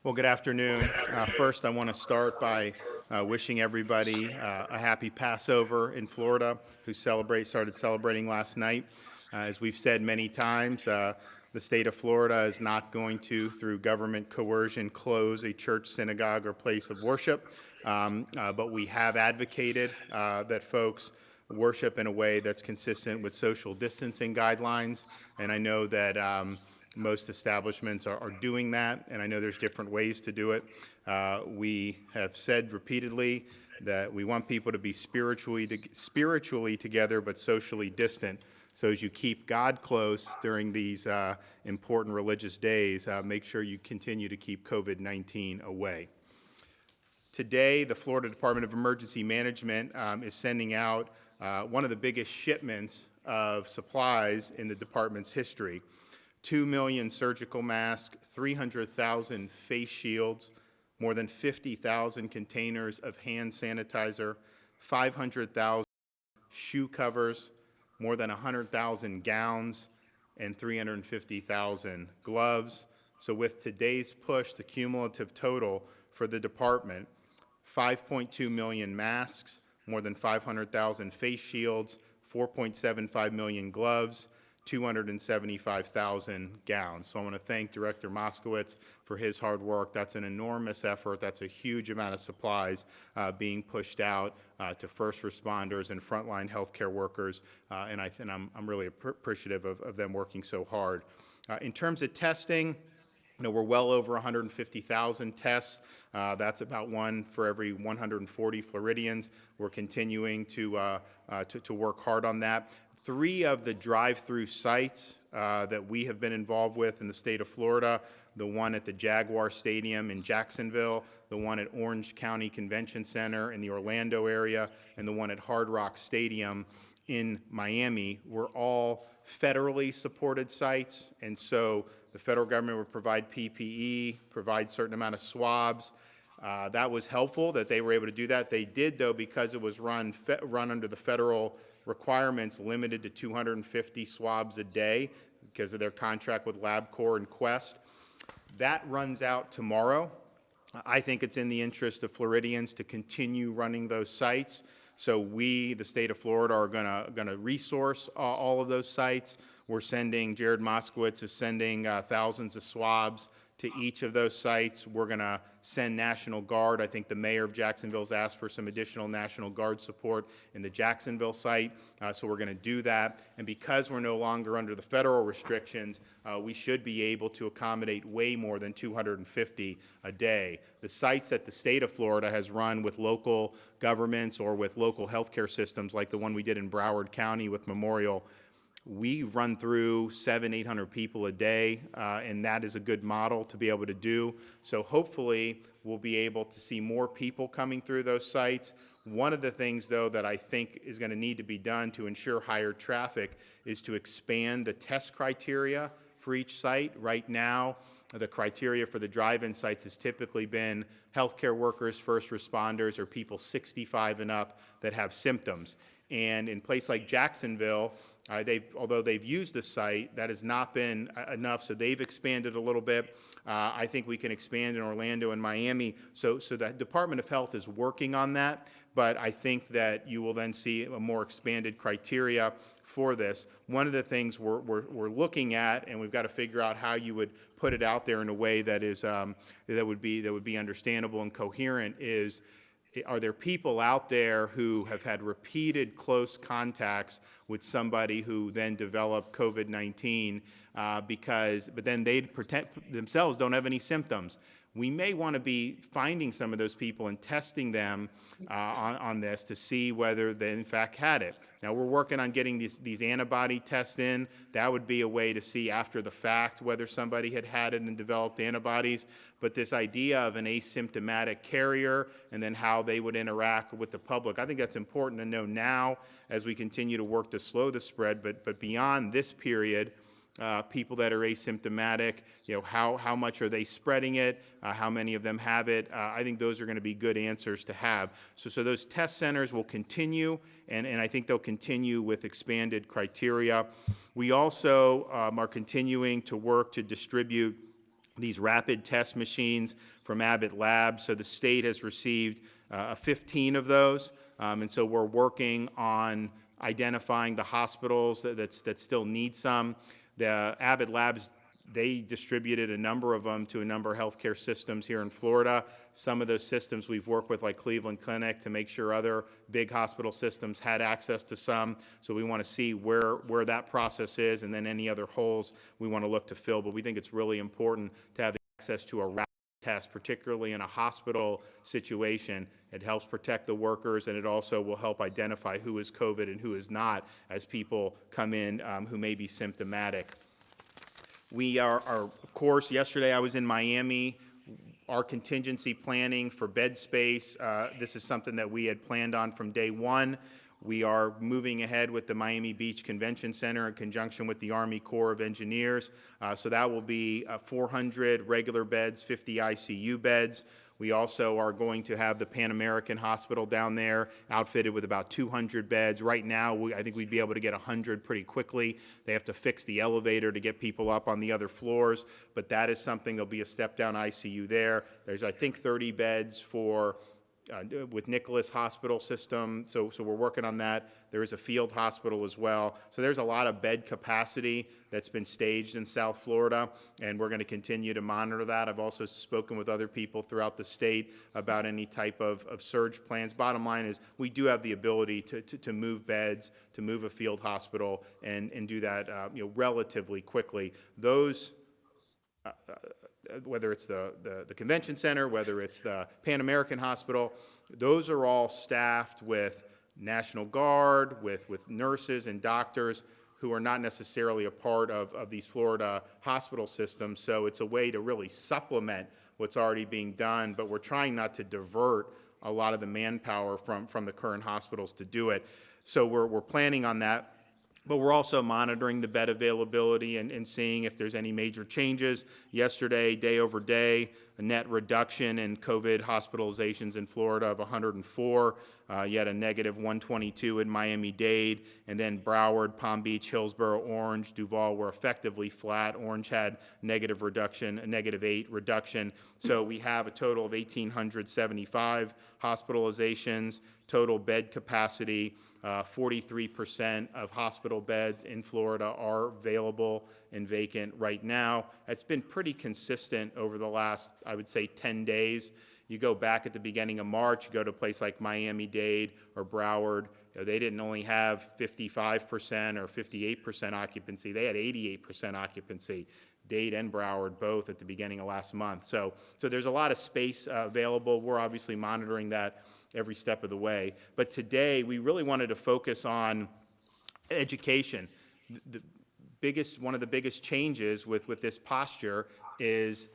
Well, good afternoon. First, I want to start by wishing everybody a happy Passover in Florida, who started celebrating last night. As we've said many times, the state of Florida is not going to, through government coercion, close a church, synagogue, or place of worship, but we have advocated that folks worship in a way that's consistent with social distancing guidelines, and I know that most establishments are doing that, and I know there's different ways to do it. We have said repeatedly that we want people to be spiritually together but socially distant. So as you keep God close during these important religious days, make sure you continue to keep COVID-19 away. Today, the Florida Department of Emergency Management is sending out one of the biggest shipments of supplies in the department's history. 2 million surgical masks, 300,000 face shields, more than 50,000 containers of hand sanitizer, 500,000 shoe covers, more than 100,000 gowns, and 350,000 gloves. So with today's push, the cumulative total for the department, 5.2 million masks, more than 500,000 face shields, 4.75 million gloves, 275,000 gowns. So I want to thank Director Moskowitz for his hard work. That's an enormous effort. That's a huge amount of supplies being pushed out to first responders and frontline healthcare workers, and I'm really appreciative of them working so hard. In terms of testing, we're well over 150,000 tests. That's about one for every 140 Floridians. We're continuing to work hard on that. 3 of the drive-through sites that we have been involved with in the state of Florida, the one at the Jaguar Stadium in Jacksonville, the one at Orange County Convention Center in the Orlando area, and the one at Hard Rock Stadium in Miami, were all federally supported sites, and so the federal government would provide PPE, provide a certain amount of swabs. That was helpful that they were able to do that. They did, though, because it was run under the federal requirements, limited to 250 swabs a day because of their contract with LabCorp and Quest. That runs out tomorrow. I think it's in the interest of Floridians to continue running those sites. So we, the state of Florida, are going to resource all of those sites. Jared Moskowitz is sending thousands of swabs to each of those sites. We're going to send National Guard. I think the mayor of Jacksonville has asked for some additional National Guard support in the Jacksonville site, so we're going to do that. And because we're no longer under the federal restrictions, we should be able to accommodate way more than 250 a day. The sites that the state of Florida has run with local governments or with local healthcare systems, like the one we did in Broward County with Memorial, we run through 700-800 people a day, and that is a good model to be able to do. So hopefully we'll be able to see more people coming through those sites. One of the things, though, that I think is going to need to be done to ensure higher traffic is to expand the test criteria for each site. Right now, the criteria for the drive-in sites has typically been healthcare workers, first responders, or people 65 and up that have symptoms. And in a place like Jacksonville, although they've used the site, that has not been enough, so they've expanded a little bit. I think we can expand in Orlando and Miami. So the Department of Health is working on that, but I think that you will then see a more expanded criteria for this. One of the things we're looking at, and we've got to figure out how you would put it out there in a way that is that would be understandable and coherent, is are there people out there who have had repeated close contacts with somebody who then developed COVID-19 but then they themselves don't have any symptoms? We may want to be finding some of those people and testing them on this to see whether they in fact had it. Now we're working on getting these antibody tests in. That would be a way to see after the fact whether somebody had it and developed antibodies. But this idea of an asymptomatic carrier and then how they would interact with the public, I think that's important to know now as we continue to work to slow the spread. But beyond this period, people that are asymptomatic, how much are they spreading it, how many of them have it. I think those are going to be good answers to have. So those test centers will continue, and I think they'll continue with expanded criteria. We also are continuing to work to distribute these rapid test machines from Abbott Labs. So the state has received 15 of those, and so we're working on identifying the hospitals that still need some. The Abbott Labs, they distributed a number of them to a number of healthcare systems here in Florida. Some of those systems we've worked with, like Cleveland Clinic, to make sure other big hospital systems had access to some. So we want to see where that process is, and then any other holes we want to look to fill. But we think it's really important to have access to a rapid test, particularly in a hospital situation. It helps protect the workers, and it also will help identify who is COVID and who is not as people come in who may be symptomatic. We are, of course, yesterday I was in Miami. Our contingency planning for bed space, this is something that we had planned on from day one. We are moving ahead with the Miami Beach Convention Center in conjunction with the Army Corps of Engineers. So that will be 400 regular beds, 50 ICU beds. We also are going to have the Pan American Hospital down there outfitted with about 200 beds. Right now, I think we'd be able to get 100 pretty quickly. They have to fix the elevator to get people up on the other floors, but that is something. There'll be a step-down ICU there. There's, I think, 30 beds for with Nicholas Hospital System, so we're working on that. There is a field hospital as well. So there's a lot of bed capacity that's been staged in South Florida, and we're going to continue to monitor that. I've also spoken with other people throughout the state about any type of surge plans. Bottom line is we do have the ability to move beds, to move a field hospital, and do that relatively quickly. Those whether it's the convention center, whether it's the Pan American Hospital, those are all staffed with National Guard, with nurses and doctors who are not necessarily a part of these Florida hospital systems. So it's a way to really supplement what's already being done, but we're trying not to divert a lot of the manpower from the current hospitals to do it. So we're planning on that. But we're also monitoring the bed availability and seeing if there's any major changes. Yesterday, day over day, a net reduction in COVID hospitalizations in Florida of 104, yet a negative 122 in Miami-Dade, and then Broward, Palm Beach, Hillsborough, Orange, Duval were effectively flat. Orange had negative reduction, a -8 reduction. So we have a total of 1,875 hospitalizations, total bed capacity. 43% of hospital beds in Florida are available and vacant right now. It's been pretty consistent over the last, I would say, 10 days. You go back at the beginning of March, you go to a place like Miami-Dade or Broward, they didn't only have 55% or 58% occupancy, they had 88% occupancy. Dade and Broward both at the beginning of last month. So there's a lot of space available. We're obviously monitoring that every step of the way. But today, we really wanted to focus on education. One of the biggest changes with this posture is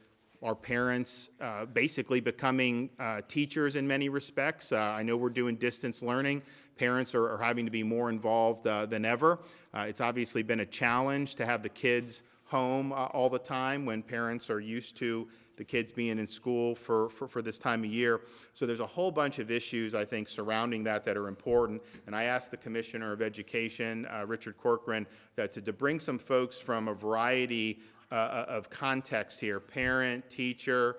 our parents basically becoming teachers in many respects. I know we're doing distance learning. Parents are having to be more involved than ever. It's obviously been a challenge to have the kids home all the time when parents are used to the kids being in school for this time of year. So there's a whole bunch of issues, I think, surrounding that are important. And I asked the Commissioner of Education, Richard Corcoran, to bring some folks from a variety of context here, parent, teacher,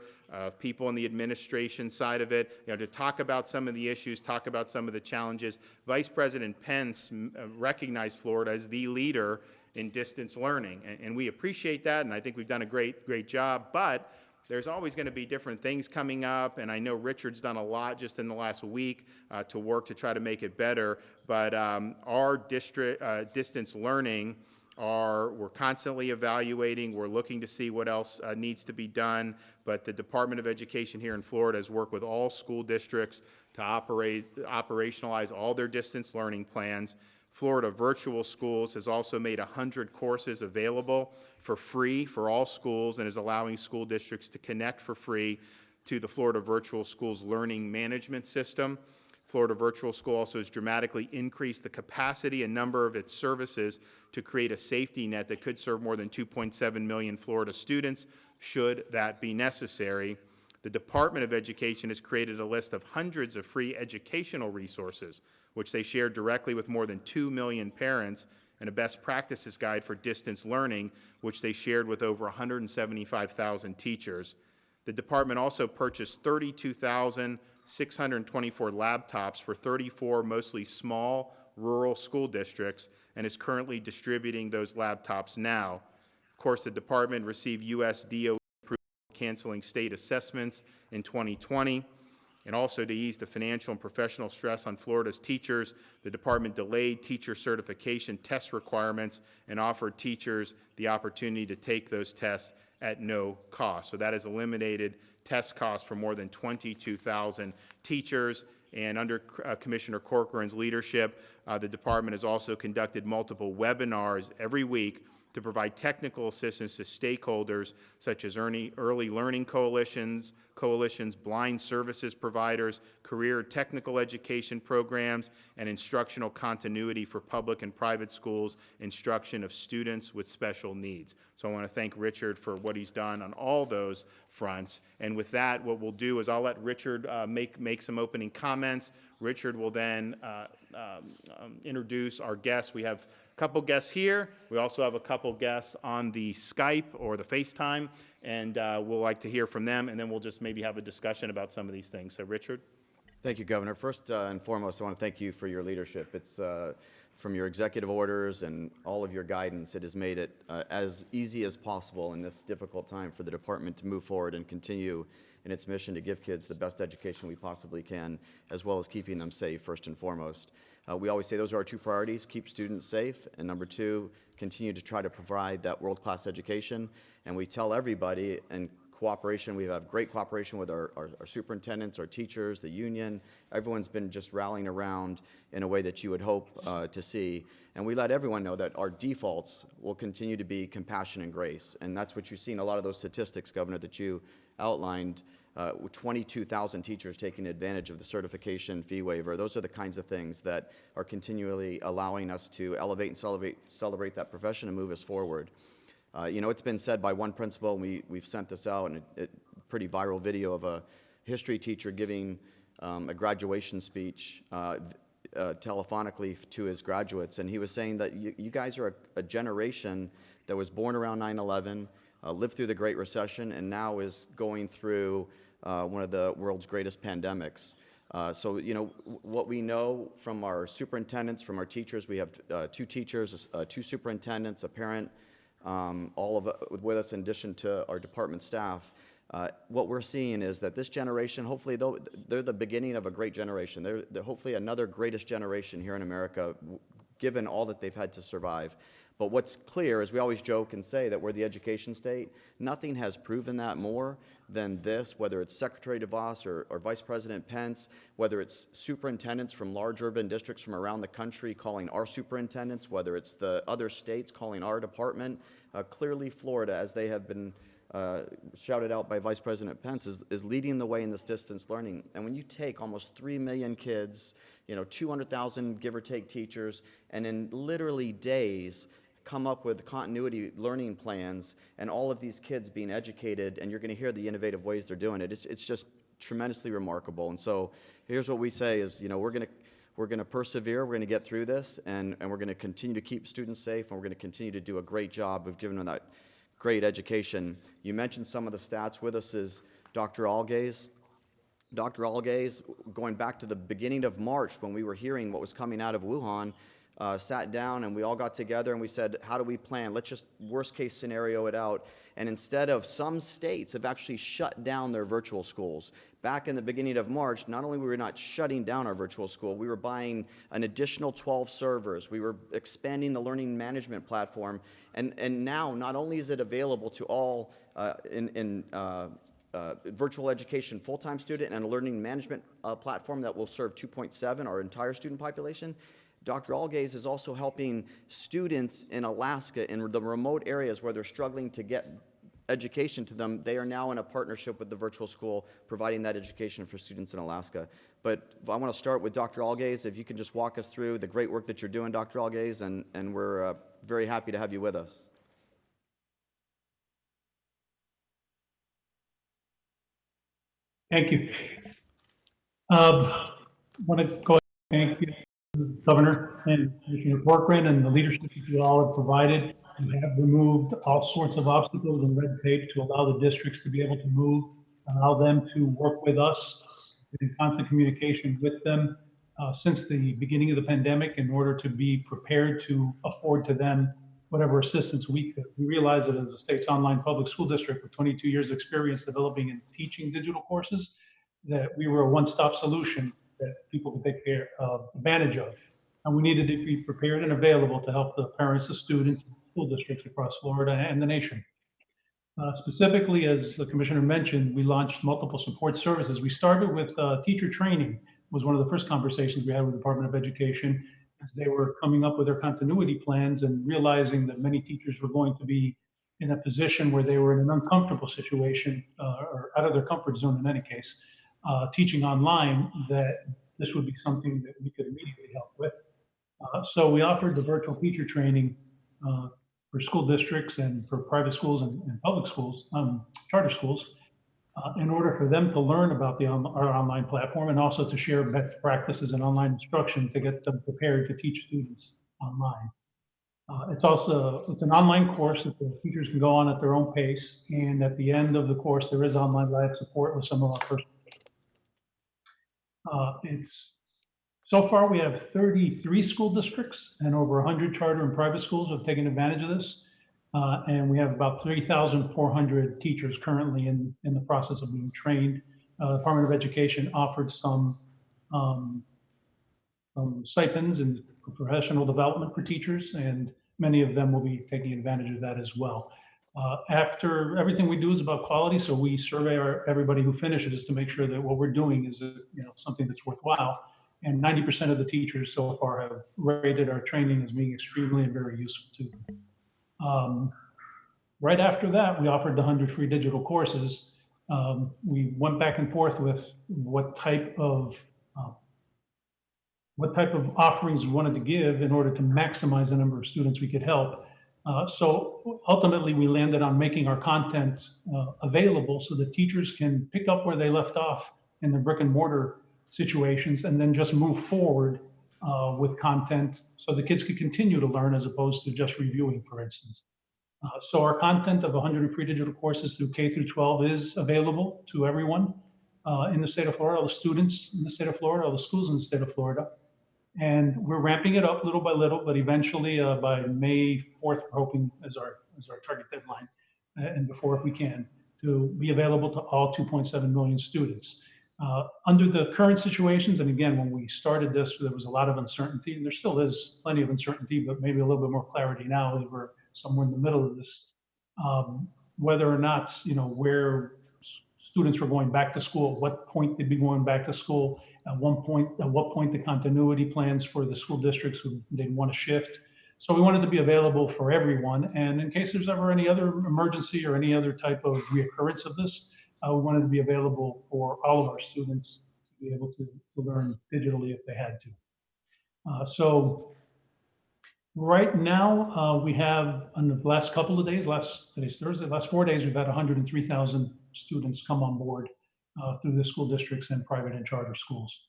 people on the administration side of it, to talk about some of the issues, talk about some of the challenges. Vice President Pence recognized Florida as the leader in distance learning, and we appreciate that, and I think we've done a great job, but there's always going to be different things coming up, and I know Richard's done a lot just in the last week to work to try to make it better, but our district distance learning, we're constantly evaluating, we're looking to see what else needs to be done, but the Department of Education here in Florida has worked with all school districts to operationalize all their distance learning plans. Florida Virtual Schools has also made 100 courses available for free for all schools and is allowing school districts to connect for free to the Florida Virtual Schools learning management system. Florida Virtual School also has dramatically increased the capacity and number of its services to create a safety net that could serve more than 2.7 million Florida students, should that be necessary. The Department of Education has created a list of hundreds of free educational resources, which they share directly with more than 2 million parents and a best practices guide for distance learning, which they shared with over 175,000 teachers. The department also purchased 32,624 laptops for 34 mostly small rural school districts and is currently distributing those laptops now. Of course, the department received U.S. DOE approval canceling state assessments in 2020. And also to ease the financial and professional stress on Florida's teachers, the department delayed teacher certification test requirements and offered teachers the opportunity to take those tests at no cost. So that has eliminated test costs for more than 22,000 teachers. And under Commissioner Corcoran's leadership, the department has also conducted multiple webinars every week to provide technical assistance to stakeholders such as early learning coalitions, blind services providers, career technical education programs, and instructional continuity for public and private schools, instruction of students with special needs. So I want to thank Richard for what he's done on all those fronts. And with that, what we'll do is I'll let Richard make some opening comments. Richard will then introduce our guests. We have a couple guests here. We also have a couple guests on the Skype or the FaceTime, and we'll like to hear from them, and then we'll just maybe have a discussion about some of these things. So, Richard. Thank you, Governor. First and foremost, I want to thank you for your leadership. It's from your executive orders and all of your guidance, it has made it as easy as possible in this difficult time for the department to move forward and continue in its mission to give kids the best education we possibly can, as well as keeping them safe, first and foremost. We always say those are our two priorities: keep students safe, and number two, continue to try to provide that world-class education. And we tell everybody, in cooperation, we have great cooperation with our superintendents, our teachers, the union. Everyone's been just rallying around in a way that you would hope to see. And we let everyone know that our defaults will continue to be compassion and grace. And that's what you see in a lot of those statistics, Governor, that you outlined. 22,000 teachers taking advantage of the certification fee waiver. Those are the kinds of things that are continually allowing us to elevate and celebrate that profession and move us forward. You know, it's been said by one principal, and we've sent this out, and a pretty viral video of a history teacher giving a graduation speech telephonically to his graduates, and he was saying that you guys are a generation that was born around 9/11, lived through the Great Recession, and now is going through one of the world's greatest pandemics. So, you know, what we know from our superintendents, from our teachers, we have 2 teachers, 2 superintendents, a parent, all of it with us in addition to our department staff. What we're seeing is that this generation, hopefully they're the beginning of a great generation. They're hopefully another greatest generation here in America, given all that they've had to survive. But what's clear is we always joke and say that we're the education state. Nothing has proven that more than this, whether it's Secretary DeVos or Vice President Pence, whether it's superintendents from large urban districts from around the country calling our superintendents, whether it's the other states calling our department. Clearly Florida, as they have been shouted out by Vice President Pence, is leading the way in this distance learning. And when you take almost 3 million kids, you know, 200,000 give or take teachers, and in literally days come up with continuity learning plans, and all of these kids being educated, and you're going to hear the innovative ways they're doing it. It's just tremendously remarkable. And so here's what we say is, you know, we're going to persevere, we're going to get through this, and we're going to continue to keep students safe, and we're going to continue to do a great job of giving them that great education. You mentioned some of the stats. With us is Dr. Algaze. Dr. Algaze, going back to the beginning of March when we were hearing what was coming out of Wuhan, sat down and we all got together and we said, how do we plan? Let's just worst case scenario it out. And instead of, some states have actually shut down their virtual schools. Back in the beginning of March, not only were we not shutting down our virtual school, we were buying an additional 12 servers. We were expanding the learning management platform. And now, not only is it available to all virtual education full-time student and a learning management platform that will serve 2.7, our entire student population, Dr. Algaze is also helping students in Alaska, in the remote areas where they're struggling to get education to them. They are now in a partnership with the virtual school, providing that education for students in Alaska. But I want to start with Dr. Algaze. If you can just walk us through the great work that you're doing, Dr. Algaze, and we're very happy to have you with us. Thank you. I want to go ahead and thank you Governor and Commissioner Corcoran and the leadership that you all have provided. You have removed all sorts of obstacles and red tape to allow the districts to be able to move, allow them to work with us, in constant communication with them since the beginning of the pandemic in order to be prepared to afford to them whatever assistance we could. We realize that as the state's online public school district with 22 years of experience developing and teaching digital courses, that we were a one-stop solution that people could take advantage of. And we needed to be prepared and available to help the parents, the students, school districts across Florida and the nation. Specifically, as the commissioner mentioned, we launched multiple support services. We started with teacher training, was one of the first conversations we had with the Department of Education as they were coming up with their continuity plans and realizing that many teachers were going to be in a position where they were in an uncomfortable situation or out of their comfort zone in any case, teaching online, that this would be something that we could immediately help with. So we offered the virtual teacher training for school districts and for private schools and public schools, charter schools, in order for them to learn about our online platform and also to share best practices and online instruction to get them prepared to teach students online. It's an online course that the teachers can go on at their own pace. And at the end of the course, there is online live support with some of our first. So far, we have 33 school districts and over 100 charter and private schools have taken advantage of this. And we have about 3,400 teachers currently in the process of being trained. The Department of Education offered some stipends and professional development for teachers, and many of them will be taking advantage of that as well. After everything we do is about quality, so we survey everybody who finishes to make sure that what we're doing is something that's worthwhile. And 90% of the teachers so far have rated our training as being extremely and very useful to them. Right after that, we offered the 100 free digital courses. We went back and forth with what type of offerings we wanted to give in order to maximize the number of students we could help. So ultimately, we landed on making our content available so that teachers can pick up where they left off in the brick and mortar situations and then just move forward with content so the kids could continue to learn as opposed to just reviewing, for instance. So our content of 100 free digital courses through K through 12 is available to everyone in the state of Florida, all the students in the state of Florida, all the schools in the state of Florida. And we're ramping it up little by little, but eventually by May 4th, we're hoping as our target deadline, and before if we can, to be available to all 2.7 million students. Under the current situations, and again, when we started this, there was a lot of uncertainty, and there still is plenty of uncertainty, but maybe a little bit more clarity now that we're somewhere in the middle of this, whether or not, where students were going back to school, at what point they'd be going back to school, at what point the continuity plans for the school districts they'd want to shift. So we wanted to be available for everyone. And in case there's ever any other emergency or any other type of reoccurrence of this, we wanted to be available for all of our students to be able to learn digitally if they had to. So right now, we have, in the last couple of days, today's Thursday, last 4 days, we've had 103,000 students come on board through the school districts and private and charter schools.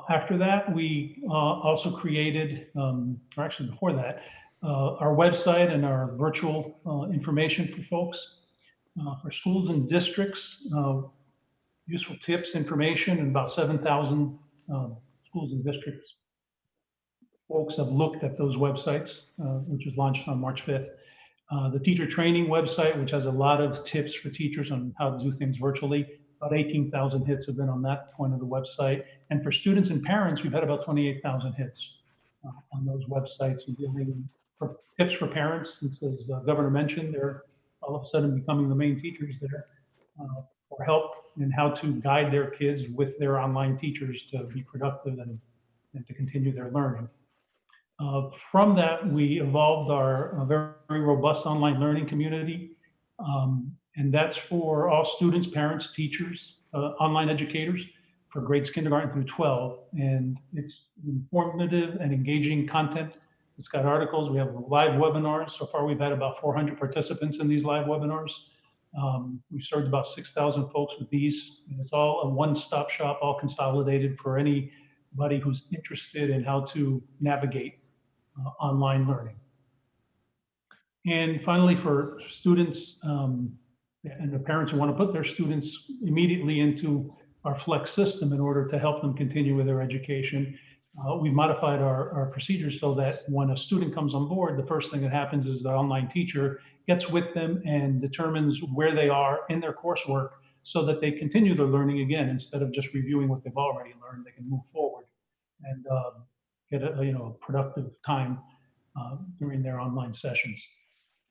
After that, we also created, or actually before that, our website and our virtual information for folks, for schools and districts, useful tips, information, and about 7,000 schools and districts. Folks have looked at those websites, which was launched on March 5th. The teacher training website, which has a lot of tips for teachers on how to do things virtually. About 18,000 hits have been on that point of the website. And for students and parents, we've had about 28,000 hits on those websites. And giving tips for parents, since as the governor mentioned, they're all of a sudden becoming the main teachers there for help in how to guide their kids with their online teachers to be productive and to continue their learning. From that, we evolved our very robust online learning community. And that's for all students, parents, teachers, online educators for grades kindergarten through 12. And it's informative and engaging content. It's got articles. We have live webinars. So far, we've had about 400 participants in these live webinars. We've served about 6,000 folks with these. And it's all a one-stop shop, all consolidated for any anybody who's interested in how to navigate online learning. And finally, for students and the parents who want to put their students immediately into our flex system in order to help them continue with their education, we've modified our procedures so that when a student comes on board, the first thing that happens is the online teacher gets with them and determines where they are in their coursework so that they continue their learning again. Instead of just reviewing what they've already learned, they can move forward and get a productive time during their online sessions.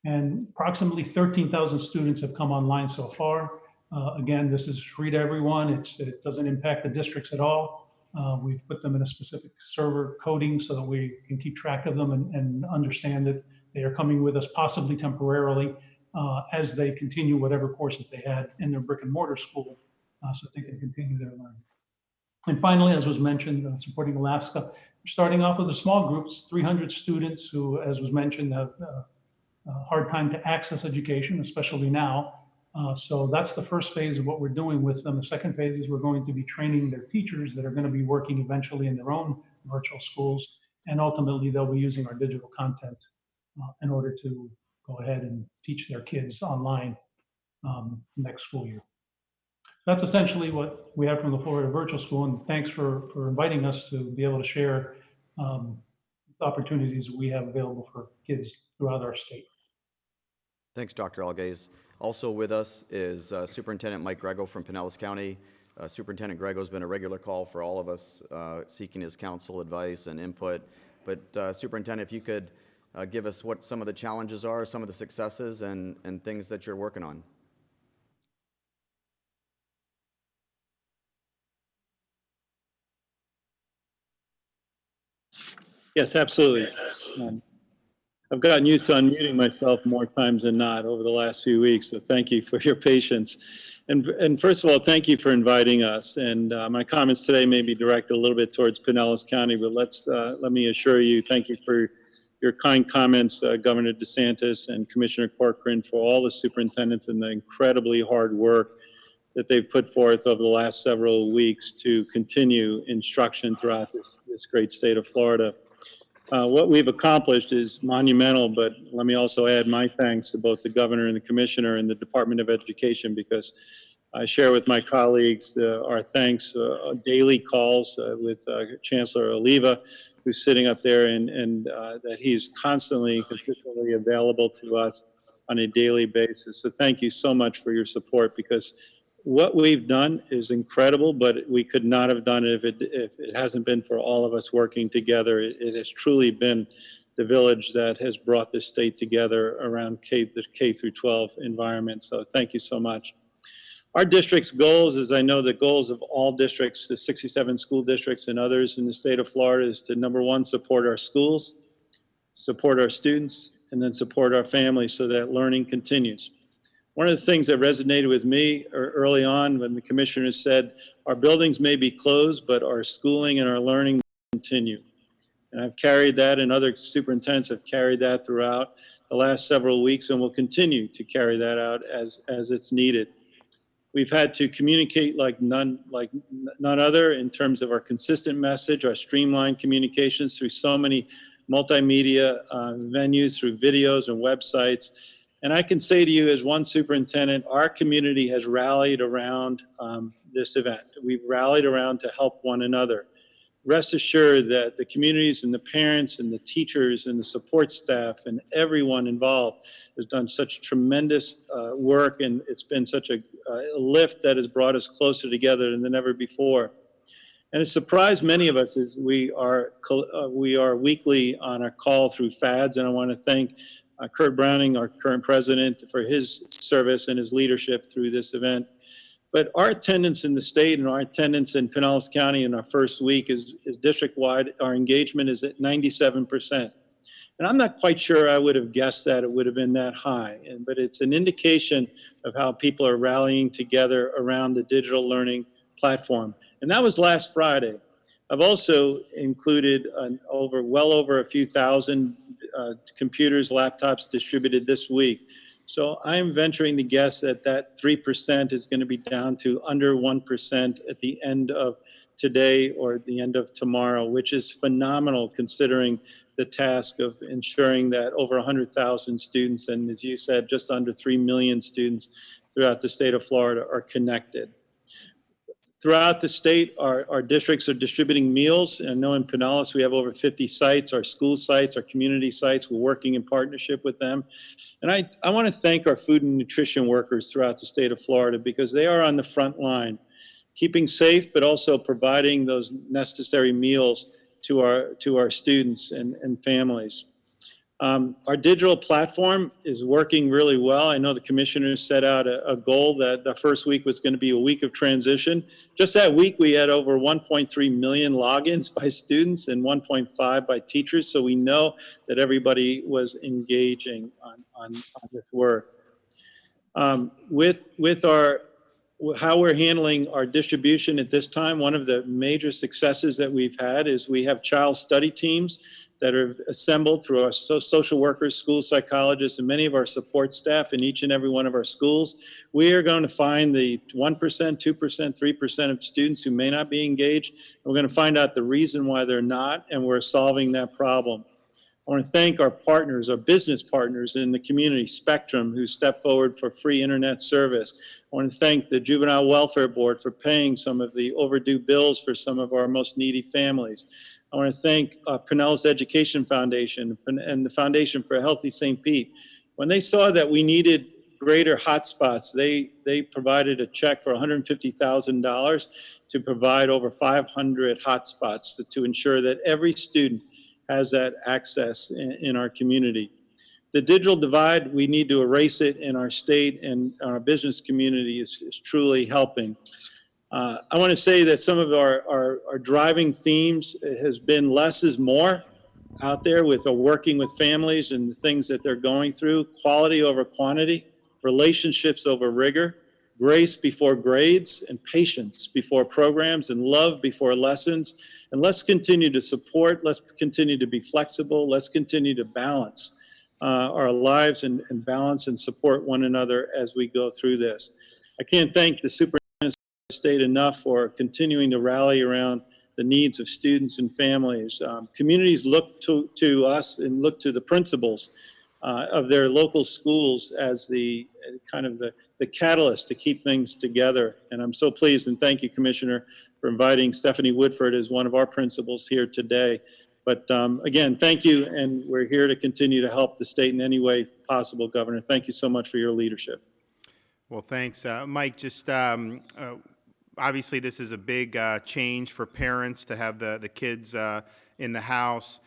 And approximately 13,000 students have come online so far. Again, this is free to everyone. It doesn't impact the districts at all. We've put them in a specific server coding so that we can keep track of them and understand that they are coming with us possibly temporarily as they continue whatever courses they had in their brick and mortar school so they can continue their learning. And finally, as was mentioned, supporting Alaska, we're starting off with the small groups, 300 students who, as was mentioned, have hard time to access education, especially now. So that's the first phase of what we're doing with them. The second phase is we're going to be training their teachers that are going to be working eventually in their own virtual schools. And ultimately, they'll be using our digital content in order to go ahead and teach their kids online next school year. That's essentially what we have from the Florida Virtual School. And thanks for inviting us to be able to share the opportunities we have available for kids throughout our state. Thanks, Dr. Algaze. Also with us is Superintendent Mike Grego from Pinellas County. Superintendent Grego has been a regular call for all of us seeking his counsel, advice, and input. But Superintendent, if you could give us what some of the challenges are, some of the successes, and things that you're working on. Yes, absolutely. I've gotten used to unmuting myself more times than not over the last few weeks, so thank you for your patience. And first of all, thank you for inviting us. And my comments today may be directed a little bit towards Pinellas County, but let me assure you, thank you for your kind comments, Governor DeSantis and Commissioner Corcoran, for all the superintendents and the incredibly hard work that they've put forth over the last several weeks to continue instruction throughout this great state of Florida. What we've accomplished is monumental, but let me also add my thanks to both the governor and the commissioner and the Department of Education, because I share with my colleagues our thanks, daily calls with Chancellor Oliva, who's sitting up there, and that he's constantly, consistently available to us on a daily basis. So thank you so much for your support, because what we've done is incredible, but we could not have done it if it hasn't been for all of us working together. It has truly been the village that has brought the state together around the K through 12 environment. So thank you so much. Our district's goals, as I know the goals of all districts, the 67 school districts and others in the state of Florida, is to, number one, support our schools, support our students, and then support our families so that learning continues. One of the things that resonated with me early on when the commissioner said, our buildings may be closed, but our schooling and our learning continue. And I've carried that, and other superintendents have carried that throughout the last several weeks, and will continue to carry that out as it's needed. We've had to communicate like none other in terms of our consistent message, our streamlined communications through so many multimedia venues, through videos and websites. And I can say to you as one superintendent, our community has rallied around this event. We've rallied around to help one another. Rest assured that the communities and the parents and the teachers and the support staff and everyone involved has done such tremendous work, and it's been such a lift that has brought us closer together than ever before. And it surprised many of us as we are weekly on a call through FADS, and I want to thank Kurt Browning, our current president, for his service and his leadership through this event. But our attendance in the state and our attendance in Pinellas County in our first week is district-wide. Our engagement is at 97%. And I'm not quite sure I would have guessed that it would have been that high. But it's an indication of how people are rallying together around the digital learning platform. And that was last Friday. I've also included well over a few thousand computers, laptops distributed this week. So I'm venturing to guess that 3% is going to be down to under 1% at the end of today or at the end of tomorrow, which is phenomenal considering the task of ensuring that over 100,000 students, and as you said, just under 3 million students throughout the state of Florida are connected. Throughout the state, our districts are distributing meals. And I know in Pinellas, we have over 50 sites, our school sites, our community sites. We're working in partnership with them. And I want to thank our food and nutrition workers throughout the state of Florida because they are on the front line, keeping safe, but also providing those necessary meals to our students and families. Our digital platform is working really well. I know the commissioners set out a goal that the first week was going to be a week of transition. Just that week, we had over 1.3 million logins by students and 1.5 by teachers. So we know that everybody was engaging on this work. With how we're handling our distribution at this time, one of the major successes that we've had is we have child study teams that are assembled through our social workers, school psychologists, and many of our support staff in each and every one of our schools. We are going to find the 1%, 2%, 3% of students who may not be engaged. And we're going to find out the reason why they're not, and we're solving that problem. I want to thank our partners, our business partners in the community, Spectrum, who stepped forward for free internet service. I want to thank the Juvenile Welfare Board for paying some of the overdue bills for some of our most needy families. I want to thank Pinellas Education Foundation and the Foundation for a Healthy St. Pete. When they saw that we needed greater hotspots, they provided a check for $150,000 to provide over 500 hotspots to ensure that every student has that access in our community. The digital divide, we need to erase it in our state, and our business community is truly helping. I want to say that some of our driving themes has been less is more out there with working with families and the things that they're going through, quality over quantity, relationships over rigor, grace before grades, and patience before programs, and love before lessons. And let's continue to support, let's continue to be flexible, let's continue to balance our lives and balance and support one another as we go through this. I can't thank the superintendent state enough for continuing to rally around the needs of students and families. Communities look to us and look to the principals of their local schools as the kind of the catalyst to keep things together. And I'm so pleased, and thank you, Commissioner, for inviting Stephanie Woodford as one of our principals here today. But again, thank you, and we're here to continue to help the state in any way possible, Governor. Thank you so much for your leadership. Well, thanks. Mike, just obviously this is a big change for parents to have the kids in the house.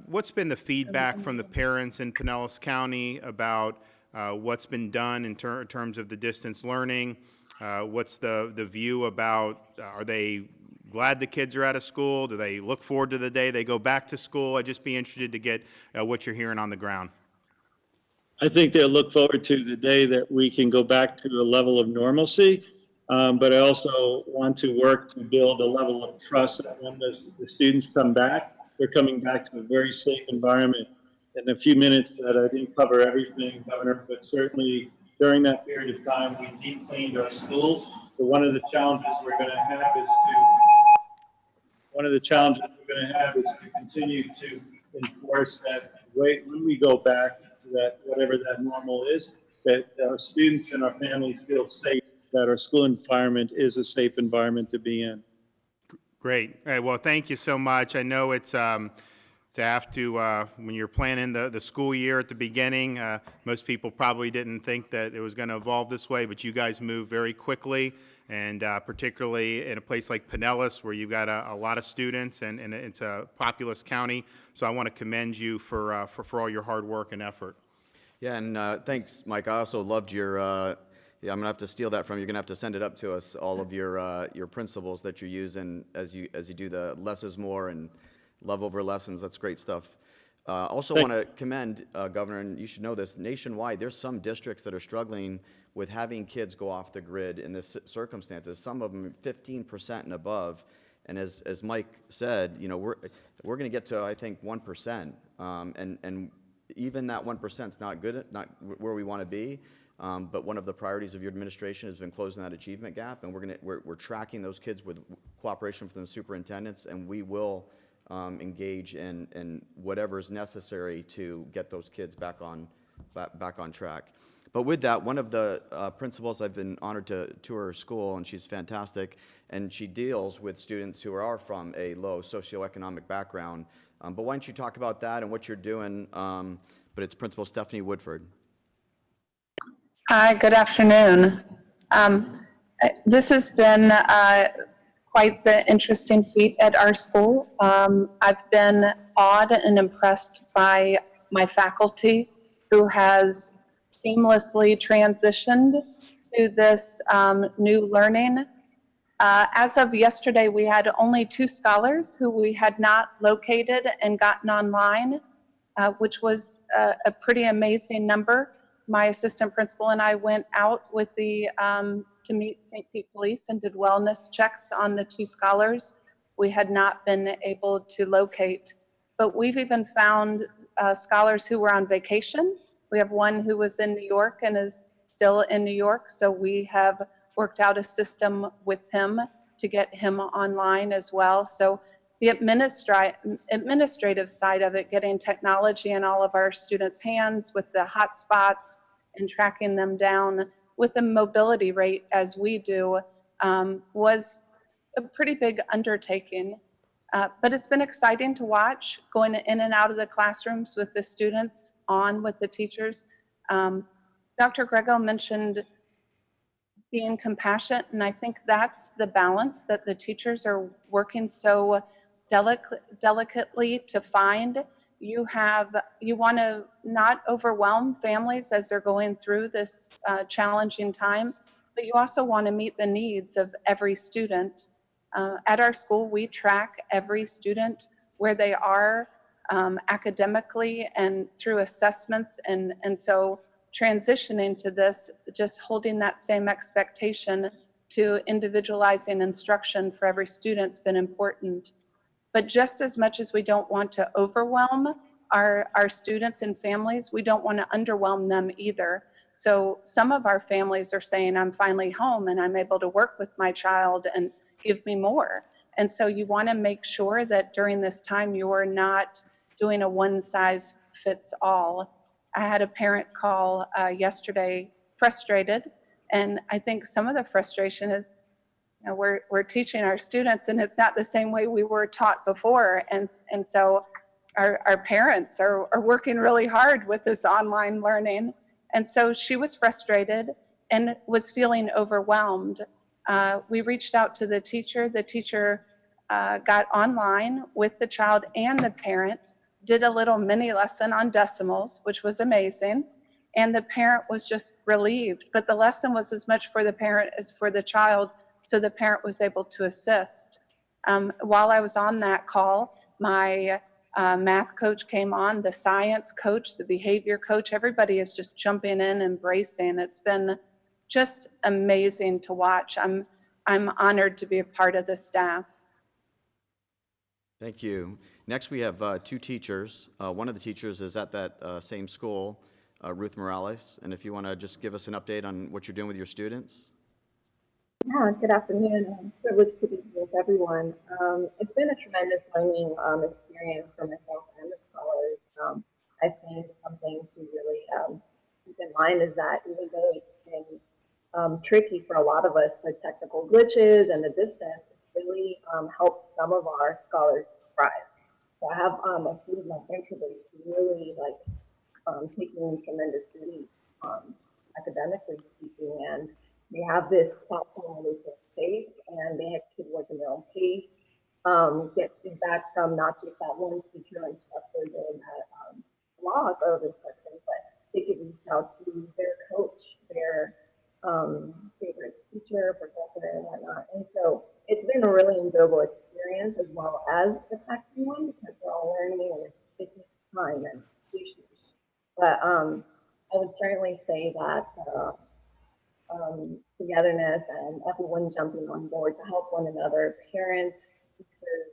What's been the feedback from the parents in Pinellas County about what's been done in terms of the distance learning? What's the view about, are they glad the kids are out of school? Do they look forward to the day they go back to school? I'd just be interested to get what you're hearing on the ground. I think they'll look forward to the day that we can go back to a level of normalcy. But I also want to work to build a level of trust that when the students come back, they're coming back to a very safe environment. In a few minutes that I didn't cover everything, Governor, but certainly during that period of time, we deep cleaned our schools. But one of the challenges we're going to have is to continue to enforce that when we go back to that, whatever that normal is, that our students and our families feel safe, that our school environment is a safe environment to be in. Great. All right, well, thank you so much. I know it's to have to, when you're planning the school year at the beginning, most people probably didn't think that it was going to evolve this way, but you guys moved very quickly, and particularly in a place like Pinellas where you've got a lot of students and it's a populous county. So I want to commend you for all your hard work and effort. Yeah, and thanks, Mike. I also loved your, yeah, I'm gonna have to steal that from you. You're gonna have to send it up to us, all of your principles that you use, and as you do the less is more and love over lessons. That's great stuff. Also want to commend, Governor, and you should know this, nationwide, there's some districts that are struggling with having kids go off the grid in this circumstances, some of them 15% and above. And as Mike said, you know, we're going to get to, I think, 1%. And even that 1% is not good, not where we want to be. But one of the priorities of your administration has been closing that achievement gap, and we're tracking those kids with cooperation from the superintendents, and we will engage in whatever is necessary to get those kids back on track. But with that, one of the principals, I've been honored to tour her school, and she's fantastic, and she deals with students who are from a low socioeconomic background. But why don't you talk about that and what you're doing? But it's Principal Stephanie Woodford. Hi, good afternoon. This has been quite the interesting feat at our school. I've been awed and impressed by my faculty who has seamlessly transitioned to this new learning. As of yesterday, we had only 2 scholars who we had not located and gotten online, which was a pretty amazing number. My assistant principal and I went out with to meet St. Pete Police and did wellness checks on the 2 scholars we had not been able to locate. But we've even found scholars who were on vacation. We have one who was in New York and is still in New York, so we have worked out a system with him to get him online as well. So the administrative side of it, getting technology in all of our students' hands with the hotspots and tracking them down with the mobility rate as we do, was a pretty big undertaking. But it's been exciting to watch going in and out of the classrooms with the students, on with the teachers. Dr. Grego mentioned being compassionate, and I think that's the balance that the teachers are working so delicately to find. You want to not overwhelm families as they're going through this challenging time, but you also want to meet the needs of every student. At our school, we track every student where they are academically and through assessments, and so transitioning to this, just holding that same expectation to individualizing instruction for every student's been important. But just as much as we don't want to overwhelm our students and families, we don't want to underwhelm them either. So some of our families are saying, I'm finally home and I'm able to work with my child and give me more. And so you want to make sure that during this time you are not doing a one size fits all. I had a parent call yesterday frustrated, and I think some of the frustration is, you know, we're teaching our students and it's not the same way we were taught before. And so our parents are working really hard with this online learning. And so she was frustrated and was feeling overwhelmed. We reached out to the teacher. The teacher got online with the child and the parent, did a little mini lesson on decimals, which was amazing. And the parent was just relieved. But the lesson was as much for the parent as for the child, so the parent was able to assist. While I was on that call, my math coach came on, the science coach, the behavior coach, everybody is just jumping in, embracing. It's been just amazing to watch. I'm honored to be a part of the staff. Thank you. Next, we have 2 teachers. One of the teachers is at that same school, Ruth Morales. And if you want to just give us an update on what you're doing with your students. Yeah, good afternoon. I'm privileged to be here with everyone. It's been a tremendous learning experience for myself and the scholars. I think something to really keep in mind is that even though it's been tricky for a lot of us with technical glitches and the distance, it's really helped some of our scholars thrive. So I have a few of my introverts really taking tremendous leaps academically speaking, and they have this platform where they feel safe and they can work in their own pace, get feedback from not just that one teacher or instructor during that blog or the section, but they can reach out to their coach, their favorite teacher, professor, and whatnot. And so it's been a really enjoyable experience as well as a taxing one, because we're all learning and it takes time and patience. But I would certainly say that togetherness and everyone jumping on board to help one another, parents, teachers,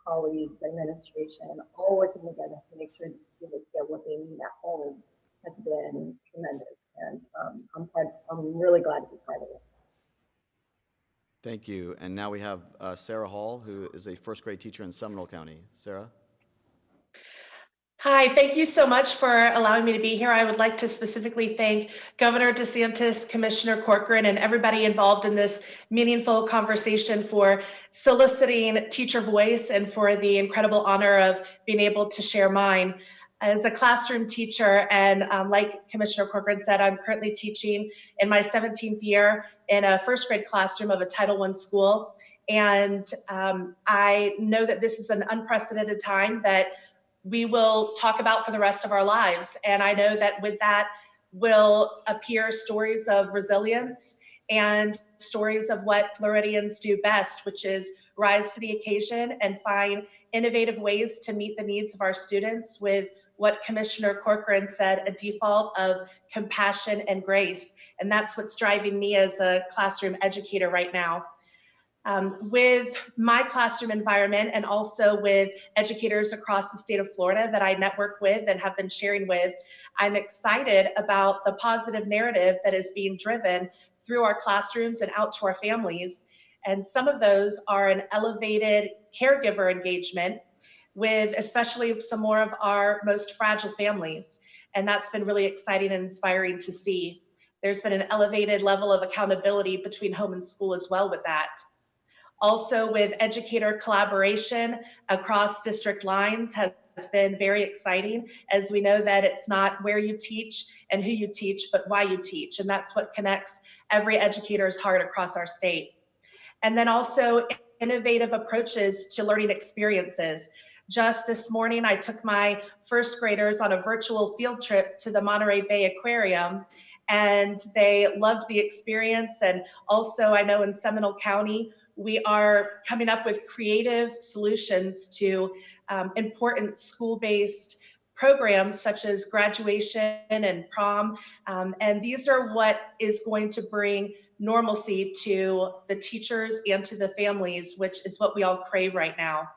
colleagues, administration, all working together to make sure really get what they need at home has been tremendous. And I'm really glad to be part of it. Thank you. And now we have Sarah Hall, who is a first grade teacher in Seminole County. Sarah? Hi, thank you so much for allowing me to be here. I would like to specifically thank Governor DeSantis, Commissioner Corcoran, and everybody involved in this meaningful conversation for soliciting teacher voice and for the incredible honor of being able to share mine. As a classroom teacher, and like Commissioner Corcoran said, I'm currently teaching in my 17th year in a first grade classroom of a Title I school. And I know that this is an unprecedented time that we will talk about for the rest of our lives. And I know that with that will appear stories of resilience and stories of what Floridians do best, which is rise to the occasion and find innovative ways to meet the needs of our students with what Commissioner Corcoran said, a default of compassion and grace. And that's what's driving me as a classroom educator right now. With my classroom environment and also with educators across the state of Florida that I network with and have been sharing with, I'm excited about the positive narrative that is being driven through our classrooms and out to our families. And some of those are an elevated caregiver engagement with especially some more of our most fragile families. And that's been really exciting and inspiring to see. There's been an elevated level of accountability between home and school as well with that. Also with educator collaboration across district lines has been very exciting, as we know that it's not where you teach and who you teach, but why you teach. And that's what connects every educator's heart across our state. And then also innovative approaches to learning experiences. Just this morning, I took my first graders on a virtual field trip to the Monterey Bay Aquarium, and they loved the experience. And also I know in Seminole County, we are coming up with creative solutions to important school-based programs such as graduation and prom. And these are what is going to bring normalcy to the teachers and to the families, which is what we all crave right now.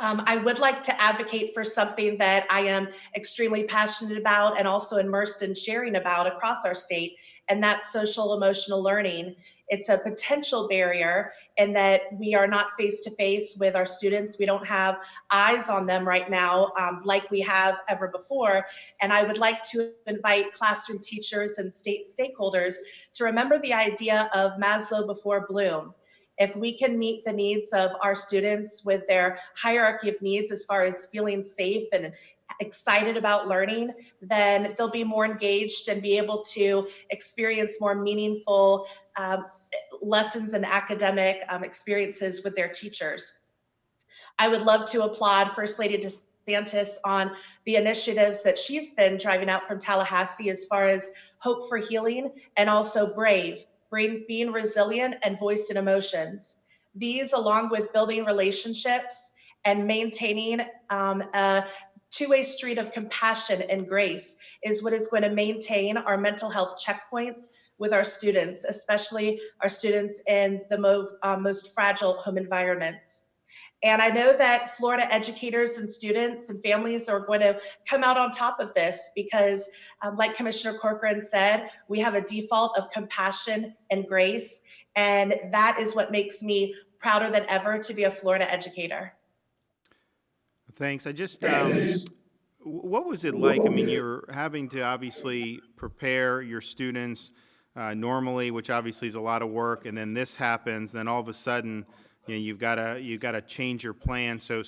I would like to advocate for something that I am extremely passionate about and also immersed in sharing about across our state, and that's social emotional learning. It's a potential barrier in that we are not face-to-face with our students. We don't have eyes on them right now like we have ever before. And I would like to invite classroom teachers and state stakeholders to remember the idea of Maslow before Bloom. If we can meet the needs of our students with their hierarchy of needs as far as feeling safe and excited about learning, then they'll be more engaged and be able to experience more meaningful lessons and academic experiences with their teachers. I would love to applaud First Lady DeSantis on the initiatives that she's been driving out from Tallahassee as far as Hope for Healing and also Brave, being resilient and voiced in emotions. These, along with building relationships and maintaining a two-way street of compassion and grace, is what is going to maintain our mental health checkpoints with our students, especially our students in the most fragile home environments. And I know that Florida educators and students and families are going to come out on top of this because, like Commissioner Corcoran said, we have a default of compassion and grace. And that is what makes me prouder than ever to be a Florida educator. Thanks. I just, what was it like? I mean, you're having to obviously prepare your students normally, which obviously is a lot of work, and then this happens, then all of a sudden, you know, you've got to change your plan. So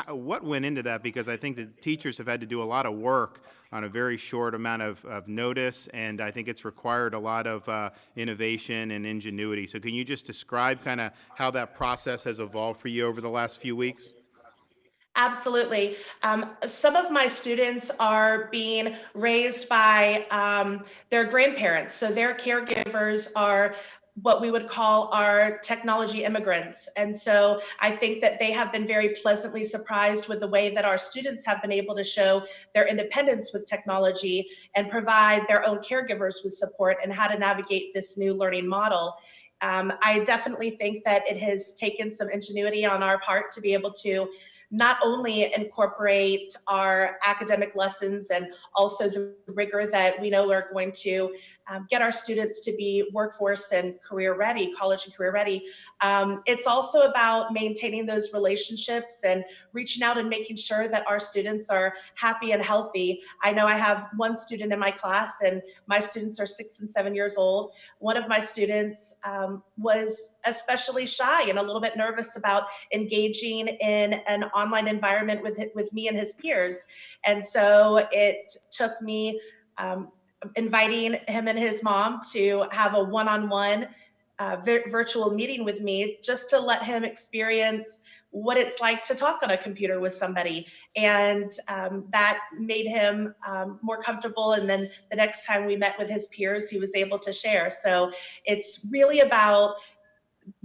what went into that? Because I think the teachers have had to do a lot of work on a very short amount of notice, and I think it's required a lot of innovation and ingenuity. So can you just describe kind of how that process has evolved for you over the last few weeks? Absolutely. Some of my students are being raised by their grandparents. So their caregivers are what we would call our technology immigrants. And so I think that they have been very pleasantly surprised with the way that our students have been able to show their independence with technology and provide their own caregivers with support and how to navigate this new learning model. I definitely think that it has taken some ingenuity on our part to be able to not only incorporate our academic lessons and also the rigor that we know are going to get our students to be workforce and career ready, college and career ready. It's also about maintaining those relationships and reaching out and making sure that our students are happy and healthy. I know I have one student in my class, and my students are 6 and 7 years old. One of my students was especially shy and a little bit nervous about engaging in an online environment with me and his peers. And so it took me inviting him and his mom to have a one-on-one virtual meeting with me, just to let him experience what it's like to talk on a computer with somebody. And that made him more comfortable. And then the next time we met with his peers, he was able to share. So it's really about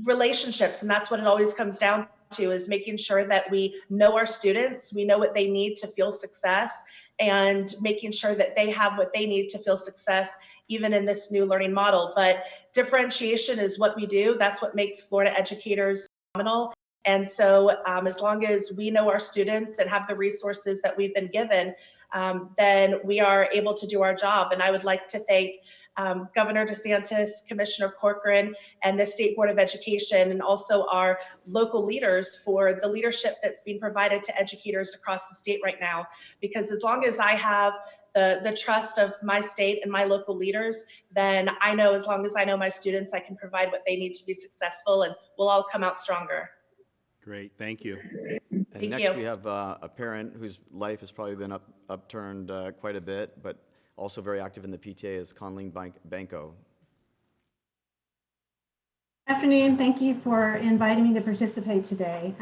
relationships. And that's what it always comes down to, is making sure that we know our students, we know what they need to feel success, and making sure that they have what they need to feel success, even in this new learning model. But differentiation is what we do. That's what makes Florida educators phenomenal. And so as long as we know our students and have the resources that we've been given, then we are able to do our job. And I would like to thank Governor DeSantis, Commissioner Corcoran, and the State Board of Education, and also our local leaders for the leadership that's being provided to educators across the state right now. Because as long as I have the trust of my state and my local leaders, then I know, as long as I know my students, I can provide what they need to be successful, and we'll all come out stronger. Great, thank you. And Thank next you. we have a parent whose life has probably been upturned quite a bit, but also very active in the PTA, is Conleen Banco. Afternoon. Thank you for inviting me to participate today.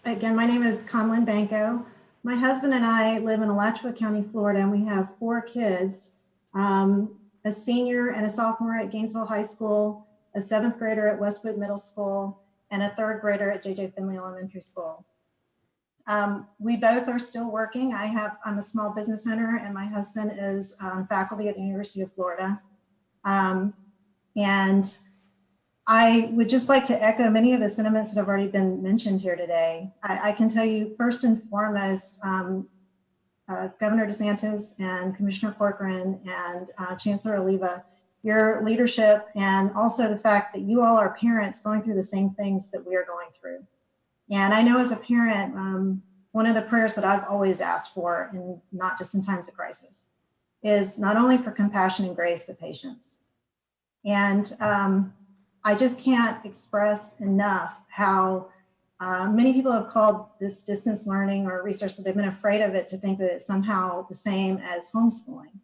Again, my name is Conleen Banco. My husband and I live in Alachua County, Florida, and we have 4 kids, a senior and a sophomore at Gainesville High School, a 7th grader at Westwood Middle School, and a 3rd grader at J.J. Finley Elementary School. We both are still working. I'm a small business owner, and my husband is faculty at the University of Florida. And I would just like to echo many of the sentiments that have already been mentioned here today. I can tell you first and foremost, Governor DeSantis and Commissioner Corcoran and Chancellor Oliva, your leadership, and also the fact that you all are parents going through the same things that we are going through. And I know as a parent, one of the prayers that I've always asked for, and not just in times of crisis, is not only for compassion and grace, but patience. And I just can't express enough how many people have called this distance learning or research, so they've been afraid of it to think that it's somehow the same as homeschooling.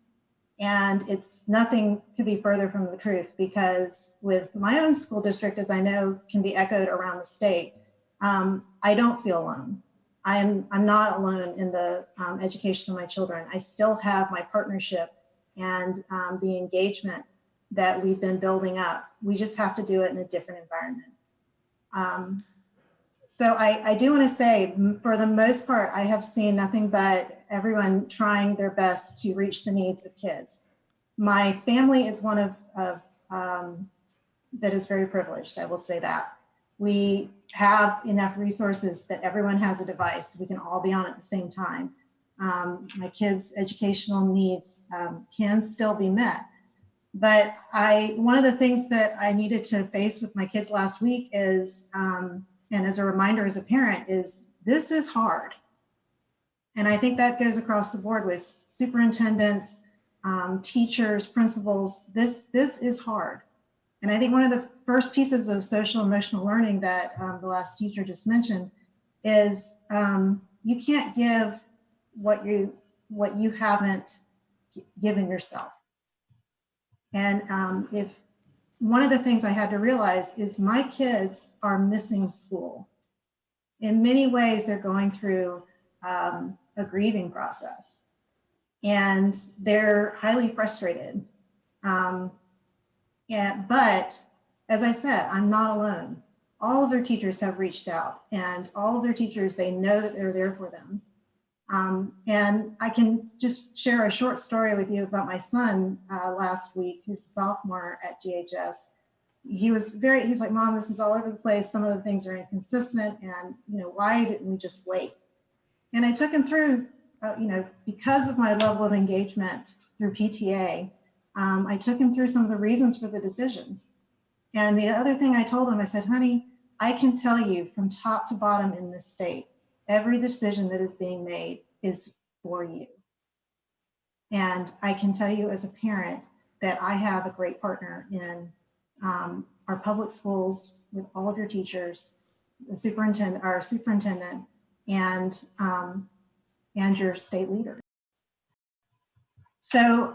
And it's nothing could be further from the truth, because with my own school district, as I know can be echoed around the state, I don't feel alone. I'm not alone in the education of my children. I still have my partnership and the engagement that we've been building up. We just have to do it in a different environment. So I do want to say, for the most part, I have seen nothing but everyone trying their best to reach the needs of kids. My family is one of that is very privileged, I will say that. We have enough resources that everyone has a device. We can all be on at the same time. My kids' educational needs can still be met. But one of the things that I needed to face with my kids last week is, and as a reminder as a parent, is this is hard. And I think that goes across the board with superintendents, teachers, principals. This is hard. And I think one of the first pieces of social emotional learning that the last teacher just mentioned is you can't give what you haven't given yourself. And if one of the things I had to realize is my kids are missing school. In many ways, they're going through a grieving process, and they're highly frustrated. But as I said, I'm not alone. All of their teachers have reached out, and all of their teachers, they know that they're there for them. And I can just share a short story with you about my son last week, who's a sophomore at GHS. he's like, Mom, this is all over the place. Some of the things are inconsistent, and, why didn't we just wait? And I took him through, because of my level of engagement through PTA, I took him through some of the reasons for the decisions. And the other thing I told him, I said, honey, I can tell you from top to bottom in this state, every decision that is being made is for you. And I can tell you as a parent that I have a great partner in our public schools with all of your teachers, our superintendent, and your state leader. So,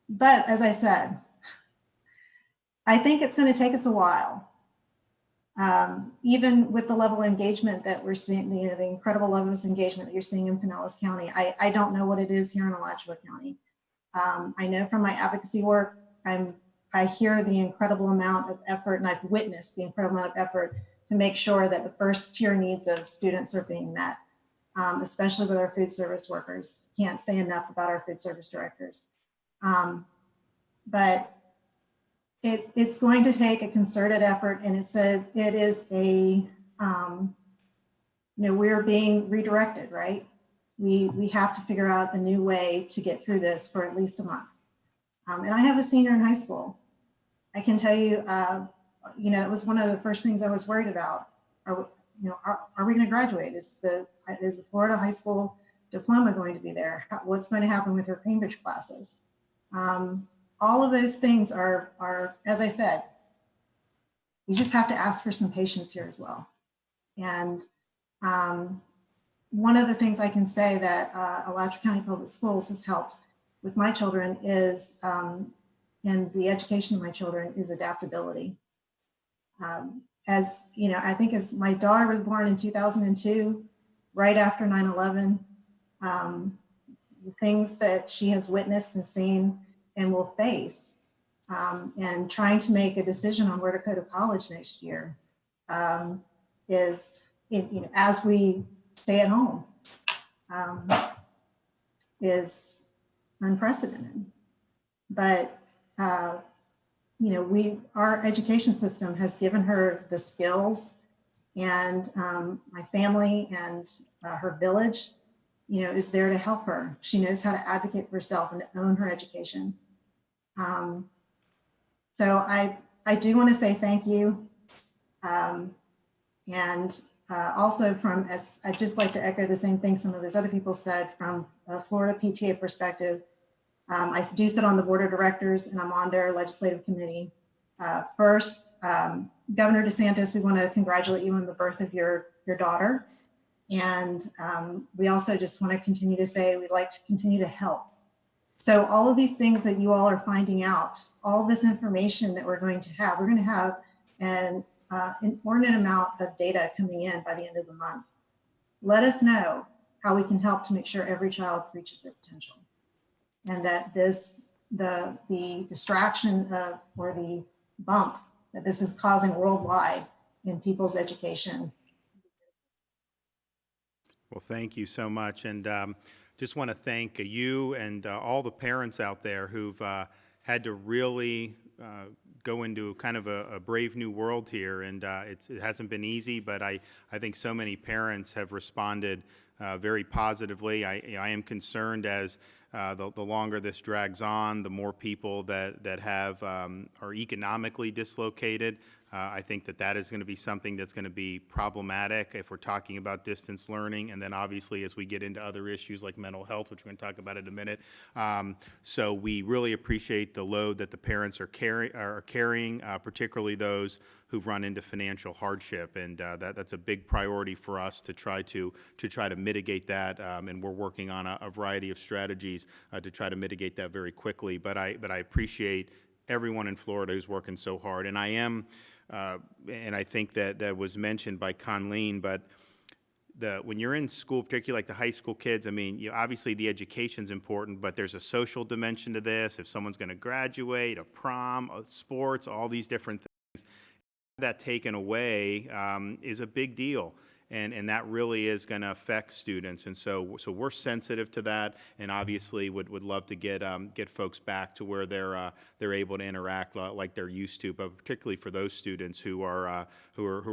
but as I said, I think it's going to take us a while. Even with the level of engagement that we're seeing, the incredible levels of engagement that you're seeing in Pinellas County, I don't know what it is here in Alachua County. I know from my advocacy work, I hear the incredible amount of effort, and I've witnessed the incredible amount of effort to make sure that the first tier needs of students are being met, especially with our food service workers. Can't say enough about our food service directors. But it's going to take a concerted effort, and we're being redirected, right? We have to figure out a new way to get through this for at least a month. And I have a senior in high school. I can tell you, it was one of the first things I was worried about. Are we going to graduate? Is the Florida high school diploma going to be there? What's going to happen with her Cambridge classes? All of those things are, as I said, you just have to ask for some patience here as well. And one of the things I can say that Alachua County Public Schools has helped with my children is, in the education of my children, is adaptability. As you know, I think as my daughter was born in 2002, right after 9/11, the things that she has witnessed and seen and will face, and trying to make a decision on where to go to college next year, is, as we stay at home, is unprecedented. But our education system has given her the skills, and my family and her village, is there to help her. She knows how to advocate for herself and to own her education. So I do want to say thank you. And also I'd just like to echo the same thing some of those other people said from a Florida PTA perspective. I do sit on the board of directors, and I'm on their legislative committee. First, Governor DeSantis, we want to congratulate you on the birth of your daughter. And we also just want to continue to say we'd like to continue to help. So all of these things that you all are finding out, all this information that we're going to have an inordinate amount of data coming in by the end of the month. Let us know how we can help to make sure every child reaches their potential, and that the distraction or the bump that this is causing worldwide in people's education. Well, thank you so much. And just want to thank you and all the parents out there who've had to really go into kind of a brave new world here. And it hasn't been easy, but I think so many parents have responded very positively. I am concerned as the longer this drags on, the more people that are economically dislocated. I think that is going to be something that's going to be problematic if we're talking about distance learning, and then obviously as we get into other issues like mental health, which we're going to talk about in a minute. So we really appreciate the load that the parents are carrying, particularly those who've run into financial hardship, and that's a big priority for us to try to mitigate that, and we're working on a variety of strategies to try to mitigate that very quickly. But I appreciate everyone in Florida who's working so hard, and and I think that was mentioned by Conleen, but when you're in school, particularly like the high school kids, I mean, obviously the education's important, but there's a social dimension to this. If someone's going to graduate, a prom, sports, all these different things, that taken away is a big deal. and that really is going to affect students. And so we're sensitive to that, and obviously would love to get folks back to where they're able to interact like they're used to, but particularly for those students who are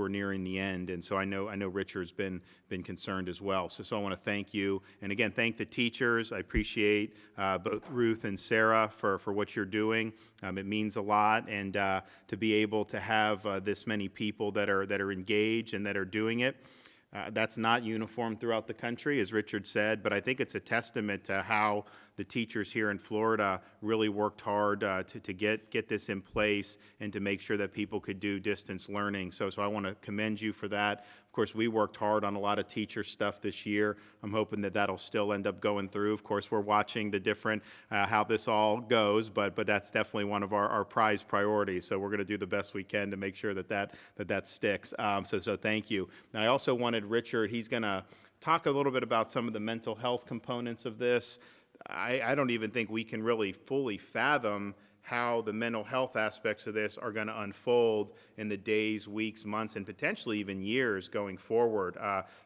nearing the end. And so I know Richard's been concerned as well. So I want to thank you, and again, thank the teachers. I appreciate both Ruth and Sarah for what you're doing. It means a lot, and to be able to have this many people that are engaged and that are doing it. That's not uniform throughout the country, as Richard said, but I think it's a testament to how the teachers here in Florida really worked hard to get this in place and to make sure that people could do distance learning. So I want to commend you for that. Of course, we worked hard on a lot of teacher stuff this year. I'm hoping that that'll still end up going through. Of course, we're watching the different, how this all goes, but that's definitely one of our prize priorities. So we're going to do the best we can to make sure that sticks. So thank you. And I also wanted Richard, he's going to talk a little bit about some of the mental health components of this. I don't even think we can really fully fathom how the mental health aspects of this are going to unfold in the days, weeks, months, and potentially even years going forward.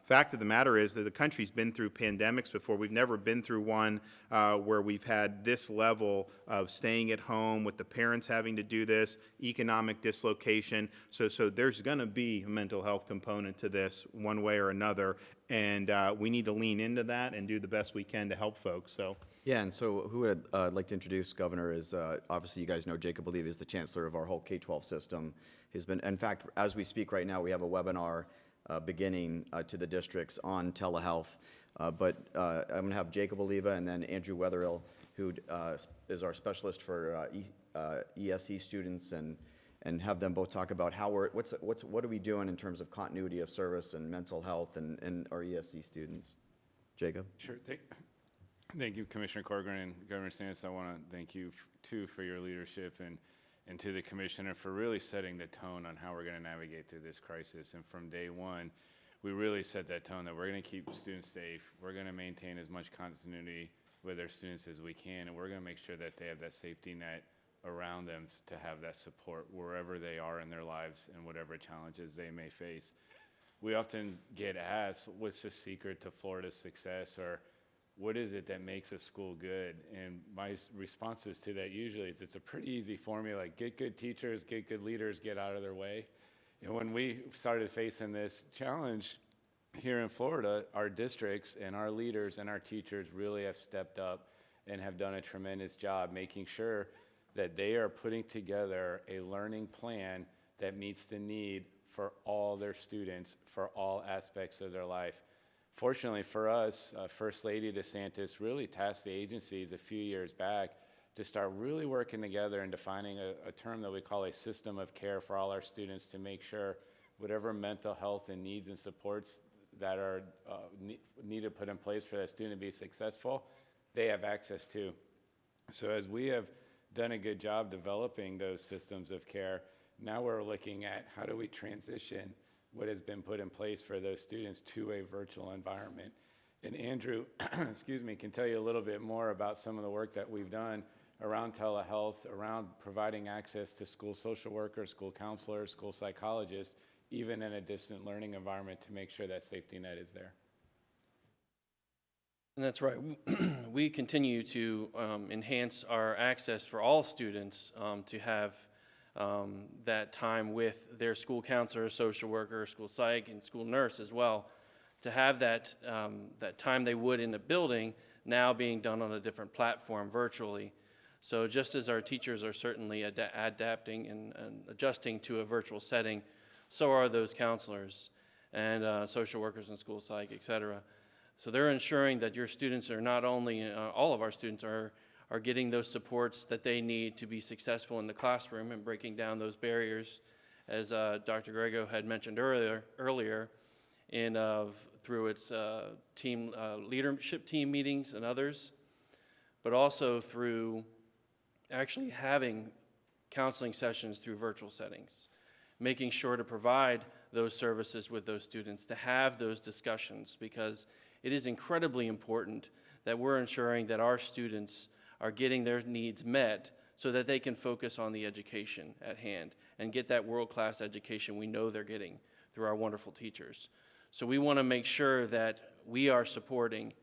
Fact of the matter is that the country's been through pandemics before. We've never been through one where we've had this level of staying at home with the parents having to do this, economic dislocation. So there's going to be a mental health component to this one way or another, and we need to lean into that and do the best we can to help folks. So. Yeah, and so who I'd like to introduce, Governor, is obviously you guys know Jacob Oliva is the chancellor of our whole K-12 system. He's been, in fact, as we speak right now, we have a webinar beginning to the districts on telehealth. But I'm going to have Jacob Oliva and then Andrew Wetherill, who is our specialist for ESE students, and have them both talk about how what are we doing in terms of continuity of service and mental health and our ESE students. Jacob? Sure. Thank you, Commissioner Corcoran and Governor DeSantis. I want to thank you, too, for your leadership and to the Commissioner for really setting the tone on how we're going to navigate through this crisis. And from day one, we really set that tone that we're going to keep students safe. We're going to maintain as much continuity with our students as we can, and we're going to make sure that they have that safety net around them to have that support wherever they are in their lives and whatever challenges they may face. We often get asked, what's the secret to Florida's success, or what is it that makes a school good? And my responses to that usually is it's a pretty easy formula. Get good teachers, get good leaders, get out of their way. And when we started facing this challenge here in Florida, our districts and our leaders and our teachers really have stepped up and have done a tremendous job making sure that they are putting together a learning plan that meets the need for all their students, for all aspects of their life. Fortunately for us, First Lady DeSantis really tasked the agencies a few years back to start really working together and defining a term that we call a system of care for all our students to make sure whatever mental health and needs and supports that are needed put in place for that student to be successful, they have access to. So as we have done a good job developing those systems of care, now we're looking at how do we transition what has been put in place for those students to a virtual environment. And Andrew, excuse me, can tell you a little bit more about some of the work that we've done around telehealth, around providing access to school social workers, school counselors, school psychologists, even in a distant learning environment to make sure that safety net is there. And that's right. We continue to enhance our access for all students to have that time with their school counselor, social worker, school psych, and school nurse as well, to have that time they would in the building now being done on a different platform virtually. So just as our teachers are certainly adapting and adjusting to a virtual setting, so are those counselors and social workers and school psych, et cetera. So they're ensuring that your students are not only, all of our students are getting those supports that they need to be successful in the classroom and breaking down those barriers, as Dr. Grego had mentioned earlier, through its team leadership team meetings and others, but also through actually having counseling sessions through virtual settings, making sure to provide those services with those students, to have those discussions, because it is incredibly important that we're ensuring that our students are getting their needs met so that they can focus on the education at hand and get that world-class education we know they're getting through our wonderful teachers. So we want to make sure that we are supporting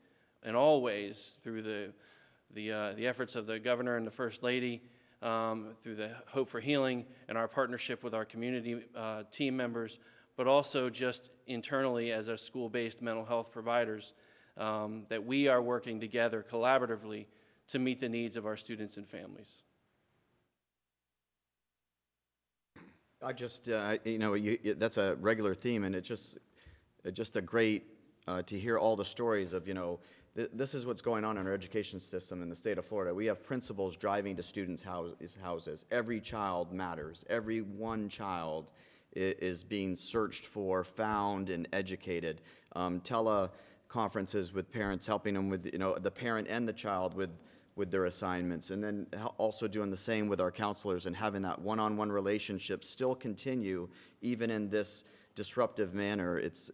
in all ways through the efforts of the governor and the First Lady, through the Hope for Healing and our partnership with our community team members, but also just internally as our school-based mental health providers, that we are working together collaboratively to meet the needs of our students and families. I just, that's a regular theme, and it's just a great to hear all the stories of, this is what's going on in our education system in the state of Florida. We have principals driving to students' houses. Every child matters. Every one child is being searched for, found, and educated. Teleconferences with parents, helping them with, the parent and the child with their assignments, and then also doing the same with our counselors and having that one-on-one relationship still continue even in this disruptive manner. It's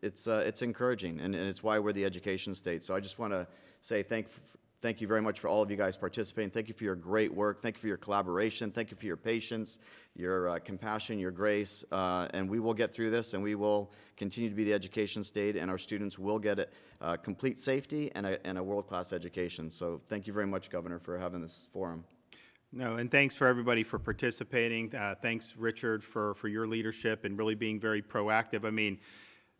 encouraging, and it's why we're the education state. So I just want to say thank you very much for all of you guys participating. Thank you for your great work. Thank you for your collaboration. Thank you for your patience, your compassion, your grace, and we will get through this, and we will continue to be the education state, and our students will get complete safety and a world-class education. So thank you very much, Governor, for having this forum. No, and thanks for everybody for participating. Thanks, Richard, for your leadership and really being very proactive. I mean,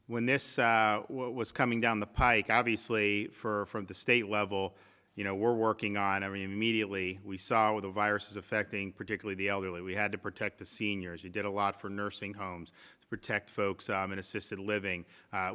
when this was coming down the pike, obviously, from the state level, we're working on, immediately we saw the virus is affecting particularly the elderly. We had to protect the seniors. We did a lot for nursing homes, protect folks in assisted living.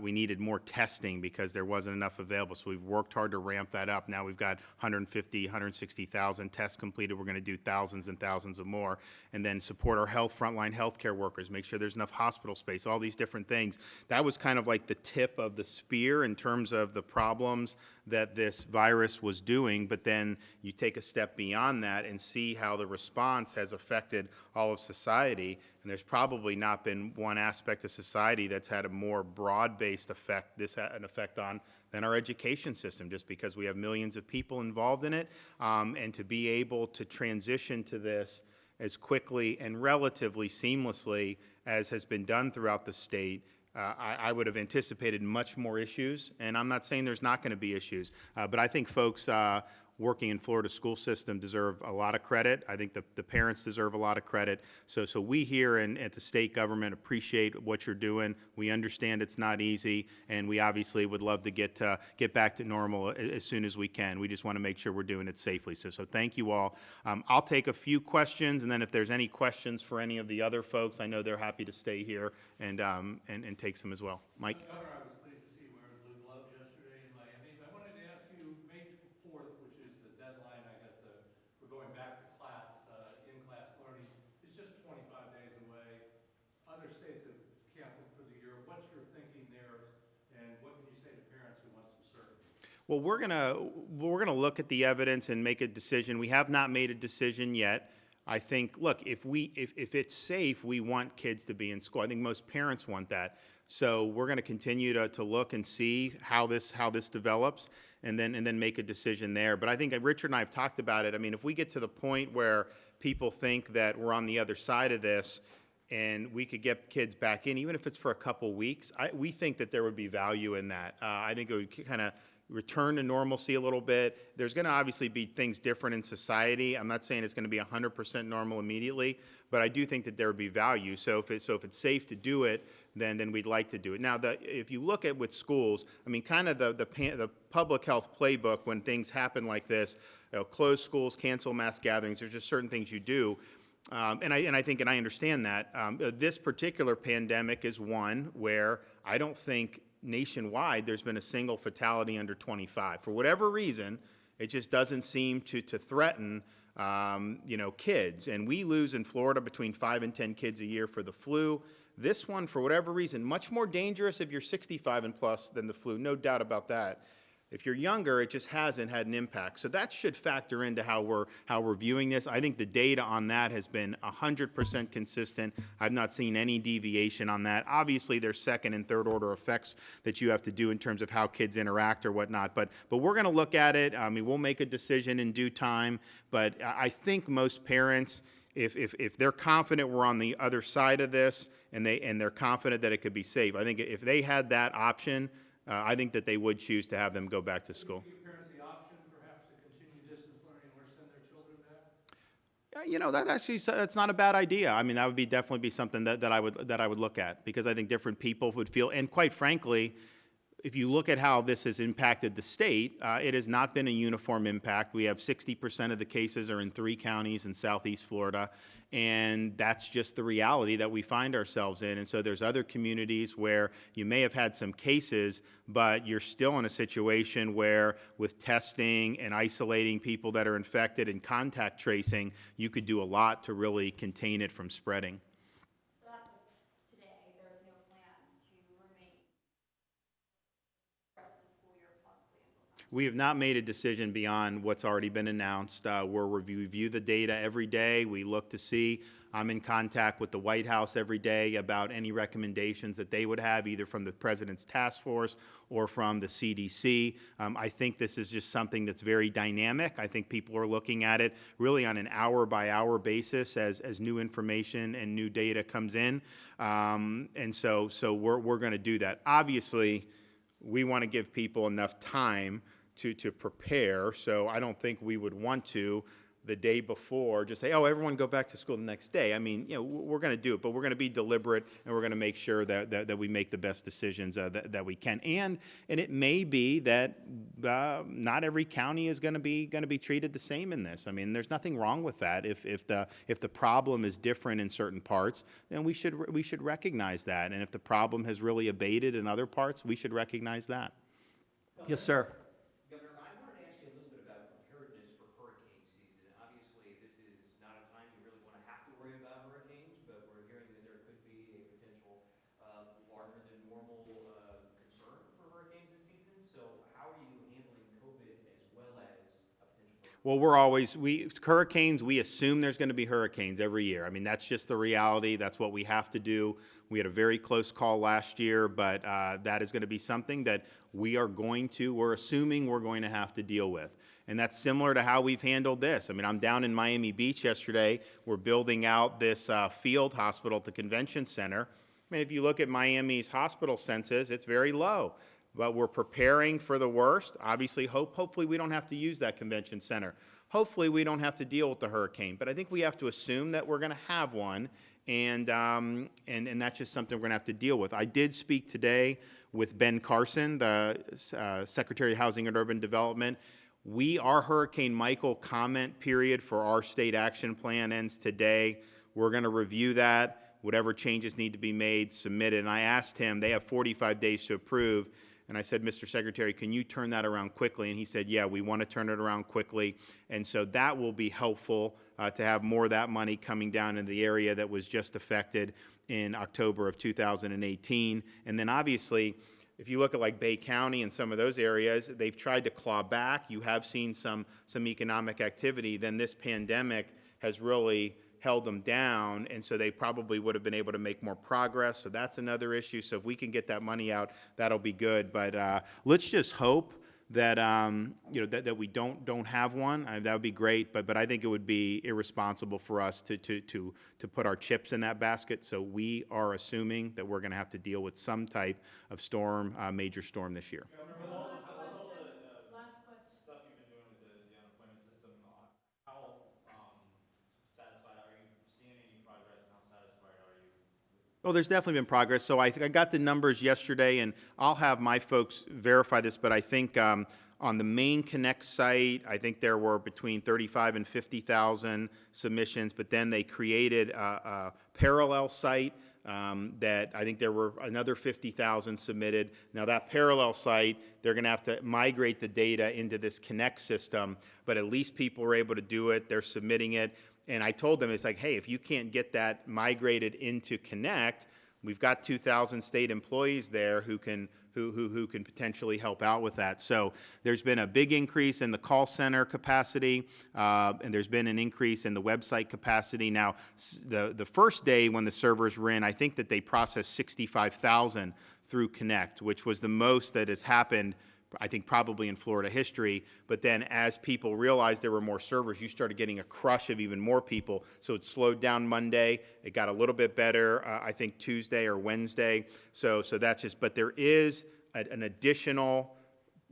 We needed more testing because there wasn't enough available, so we've worked hard to ramp that up. Now we've got 160,000 tests completed. We're going to do thousands and thousands of more, and then support our frontline healthcare workers, make sure there's enough hospital space, all these different things. That was kind of like the tip of the spear in terms of the problems that this virus was doing, but then you take a step beyond that and see how the response has affected all of society. And there's probably not been one aspect of society that's had a more broad-based effect, an effect on, than our education system, just because we have millions of people involved in it. And to be able to transition to this as quickly and relatively seamlessly as has been done throughout the state, I would have anticipated much more issues, and I'm not saying there's not going to be issues, but I think folks working in Florida school system deserve a lot of credit. I think the parents deserve a lot of credit. So we here at the state government appreciate what you're doing. We understand it's not easy, and we obviously would love to get back to normal as soon as we can. We just want to make sure we're doing it safely. So thank you all. I'll take a few questions, and then if there's any questions for any of the other folks, I know they're happy to stay here and take some as well. Mike? Governor, I was pleased to see you wearing blue gloves yesterday in Miami. I wanted to ask you, May 4th, which is the deadline, I guess, for going back to class, in-class learning, is just 25 days away. Other states have canceled for the year. What's your thinking there, and what would you say to parents who want some certainty? Well, we're gonna look at the evidence and make a decision. We have not made a decision yet. I think, look, if it's safe, we want kids to be in school. I think most parents want that. So we're going to continue to look and see how this develops, and then make a decision there. But I think Richard and I have talked about it. I mean, if we get to the point where people think that we're on the other side of this, and we could get kids back in, even if it's for a couple weeks, we think that there would be value in that. I think it would kind of return to normalcy a little bit. There's going to obviously be things different in society. I'm not saying it's going to be 100% normal immediately, but I do think that there would be value. So if it's safe to do it, then we'd like to do it. Now, if you look at with schools, I mean, kind of the public health playbook when things happen like this, close schools, cancel mass gatherings. There's just certain things you do. And I understand that. This particular pandemic is one where I don't think nationwide there's been a single fatality under 25. For whatever reason, it just doesn't seem to threaten kids. And we lose in Florida between 5 and 10 kids a year for the flu. This one, for whatever reason, much more dangerous if you're 65 and plus than the flu, no doubt about that. If you're younger, it just hasn't had an impact. So that should factor into how we're viewing this. I think the data on that has been 100% consistent. I've not seen any deviation on that. Obviously, there's second and third order effects that you have to do in terms of how kids interact or whatnot. But we're going to look at it. I mean, we'll make a decision in due time. But I think most parents, if they're confident we're on the other side of this and they're confident that it could be safe, I think if they had that option, I think that they would choose to have them go back to school. Give parents the option, perhaps, to continue distance learning or send their children back? You know, that's not a bad idea. I mean, that would definitely be something that I would look at, because I think different people would feel, and quite frankly, if you look at how this has impacted the state, it has not been a uniform impact. We have 60% of the cases are in 3 counties in Southeast Florida, and that's just the reality that we find ourselves in. And so there's other communities where you may have had some cases, but you're still in a situation where with testing and isolating people that are infected and contact tracing, you could do a lot to really contain it from spreading. We have not made a decision beyond what's already been announced. We review the data every day. We look to see. I'm in contact with the White House every day about any recommendations that they would have, either from the President's task force or from the CDC. I think this is just something that's very dynamic. I think people are looking at it really on an hour-by-hour basis as new information and new data comes in. And so we're going to do that. Obviously, we want to give people enough time to prepare, so I don't think we would want to, the day before, just say, oh, everyone go back to school the next day. I mean, you know, we're going to do it, but we're going to be deliberate, and we're going to make sure that we make the best decisions that we can. And it may be that not every county is going to be treated the same in this. I mean, there's nothing wrong with that. If the problem is different in certain parts, then we should recognize that. And if the problem has really abated in other parts, we should recognize that. Yes, sir. Well, hurricanes, we assume there's going to be hurricanes every year. I mean, that's just the reality. That's what we have to do. We had a very close call last year, but that is going to be something that we're assuming we're going to have to deal with. And that's similar to how we've handled this. I mean, I'm down in Miami Beach yesterday. We're building out this field hospital at the convention center. I mean, if you look at Miami's hospital census, it's very low. But we're preparing for the worst. Obviously, hopefully we don't have to use that convention center. Hopefully we don't have to deal with the hurricane. But I think we have to assume that we're going to have one, and that's just something we're going to have to deal with. I did speak today with Ben Carson, the Secretary of Housing and Urban Development. Our Hurricane Michael comment period for our state action plan ends today. We're going to review that. Whatever changes need to be made, submit it. And I asked him, they have 45 days to approve. And I said, Mr. Secretary, can you turn that around quickly? And he said, yeah, we want to turn it around quickly. And so that will be helpful to have more of that money coming down in the area that was just affected in October of 2018. And then obviously, if you look at like Bay County and some of those areas, they've tried to claw back. You have seen some economic activity. Then this pandemic has really held them down, and so they probably would have been able to make more progress. So that's another issue. So if we can get that money out, that'll be good. But let's just hope that that we don't have one. That would be great. But I think it would be irresponsible for us to put our chips in that basket. So we are assuming that we're going to have to deal with some type of storm, major storm this year. Well, there's definitely been progress. So I got the numbers yesterday, and I'll have my folks verify this, but I think on the main Connect site, I think there were between 35 and 50,000 submissions, but then they created a parallel site that I think there were another 50,000 submitted. Now that parallel site, they're going to have to migrate the data into this Connect system, but at least people were able to do it. They're submitting it. And I told them, it's like, hey, if you can't get that migrated into Connect, we've got 2,000 state employees there who can potentially help out with that. So there's been a big increase in the call center capacity, and there's been an increase in the website capacity. Now, the first day when the servers were in, I think that they processed 65,000 through Connect, which was the most that has happened I think probably in Florida history. But then as people realized there were more servers, you started getting a crush of even more people. So it slowed down Monday. It got a little bit better, I think Tuesday or Wednesday. So that's just, but there is an additional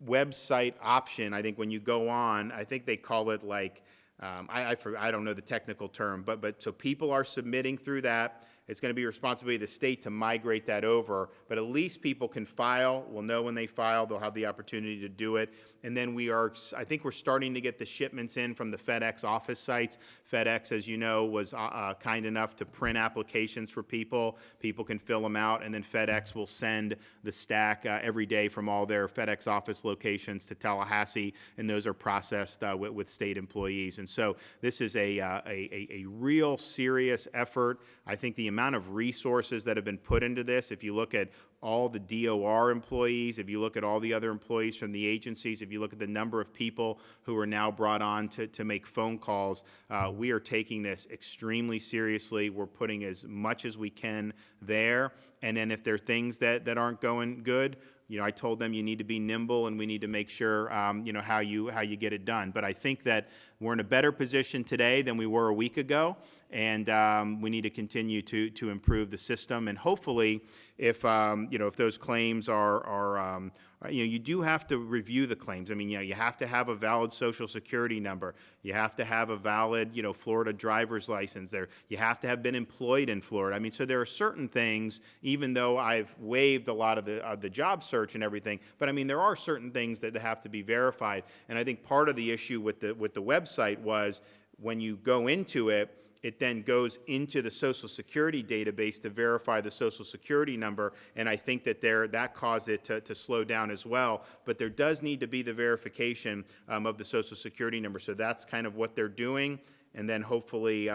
website option. I think when you go on, I think they call it like, I don't know the technical term, but so people are submitting through that. It's going to be responsibility of the state to migrate that over, but at least people can file. We'll know when they file. They'll have the opportunity to do it. And then I think we're starting to get the shipments in from the FedEx office sites. FedEx, as you know, was kind enough to print applications for people. People can fill them out, and then FedEx will send the stack every day from all their FedEx office locations to Tallahassee, and those are processed with state employees. And so this is a real serious effort. I think the amount of resources that have been put into this, if you look at all the DOR employees, if you look at all the other employees from the agencies, if you look at the number of people who are now brought on to make phone calls, we are taking this extremely seriously. We're putting as much as we can there. And then if there are things that aren't going good, I told them you need to be nimble and we need to make sure, how you get it done. But I think that we're in a better position today than we were a week ago, and we need to continue to improve the system. And hopefully, if those claims are you do have to review the claims. I mean, you have to have a valid Social Security number. You have to have a valid, Florida driver's license there. You have to have been employed in Florida. I mean, so there are certain things, even though I've waived a lot of the job search and everything, but I mean, there are certain things that have to be verified. And I think part of the issue with the website was when you go into it, it then goes into the Social Security database to verify the Social Security number, and I think that caused it to slow down as well. But there does need to be the verification of the Social Security number, so that's kind of what they're doing, and then hopefully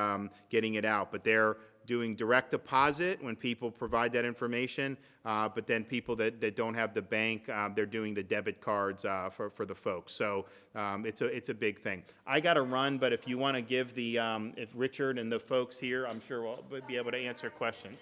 getting it out. But they're doing direct deposit when people provide that information, but then people that don't have the bank, they're doing the debit cards for the folks. So it's a big thing. I got to run, but if you want to give if Richard and the folks here, I'm sure we'll be able to answer questions.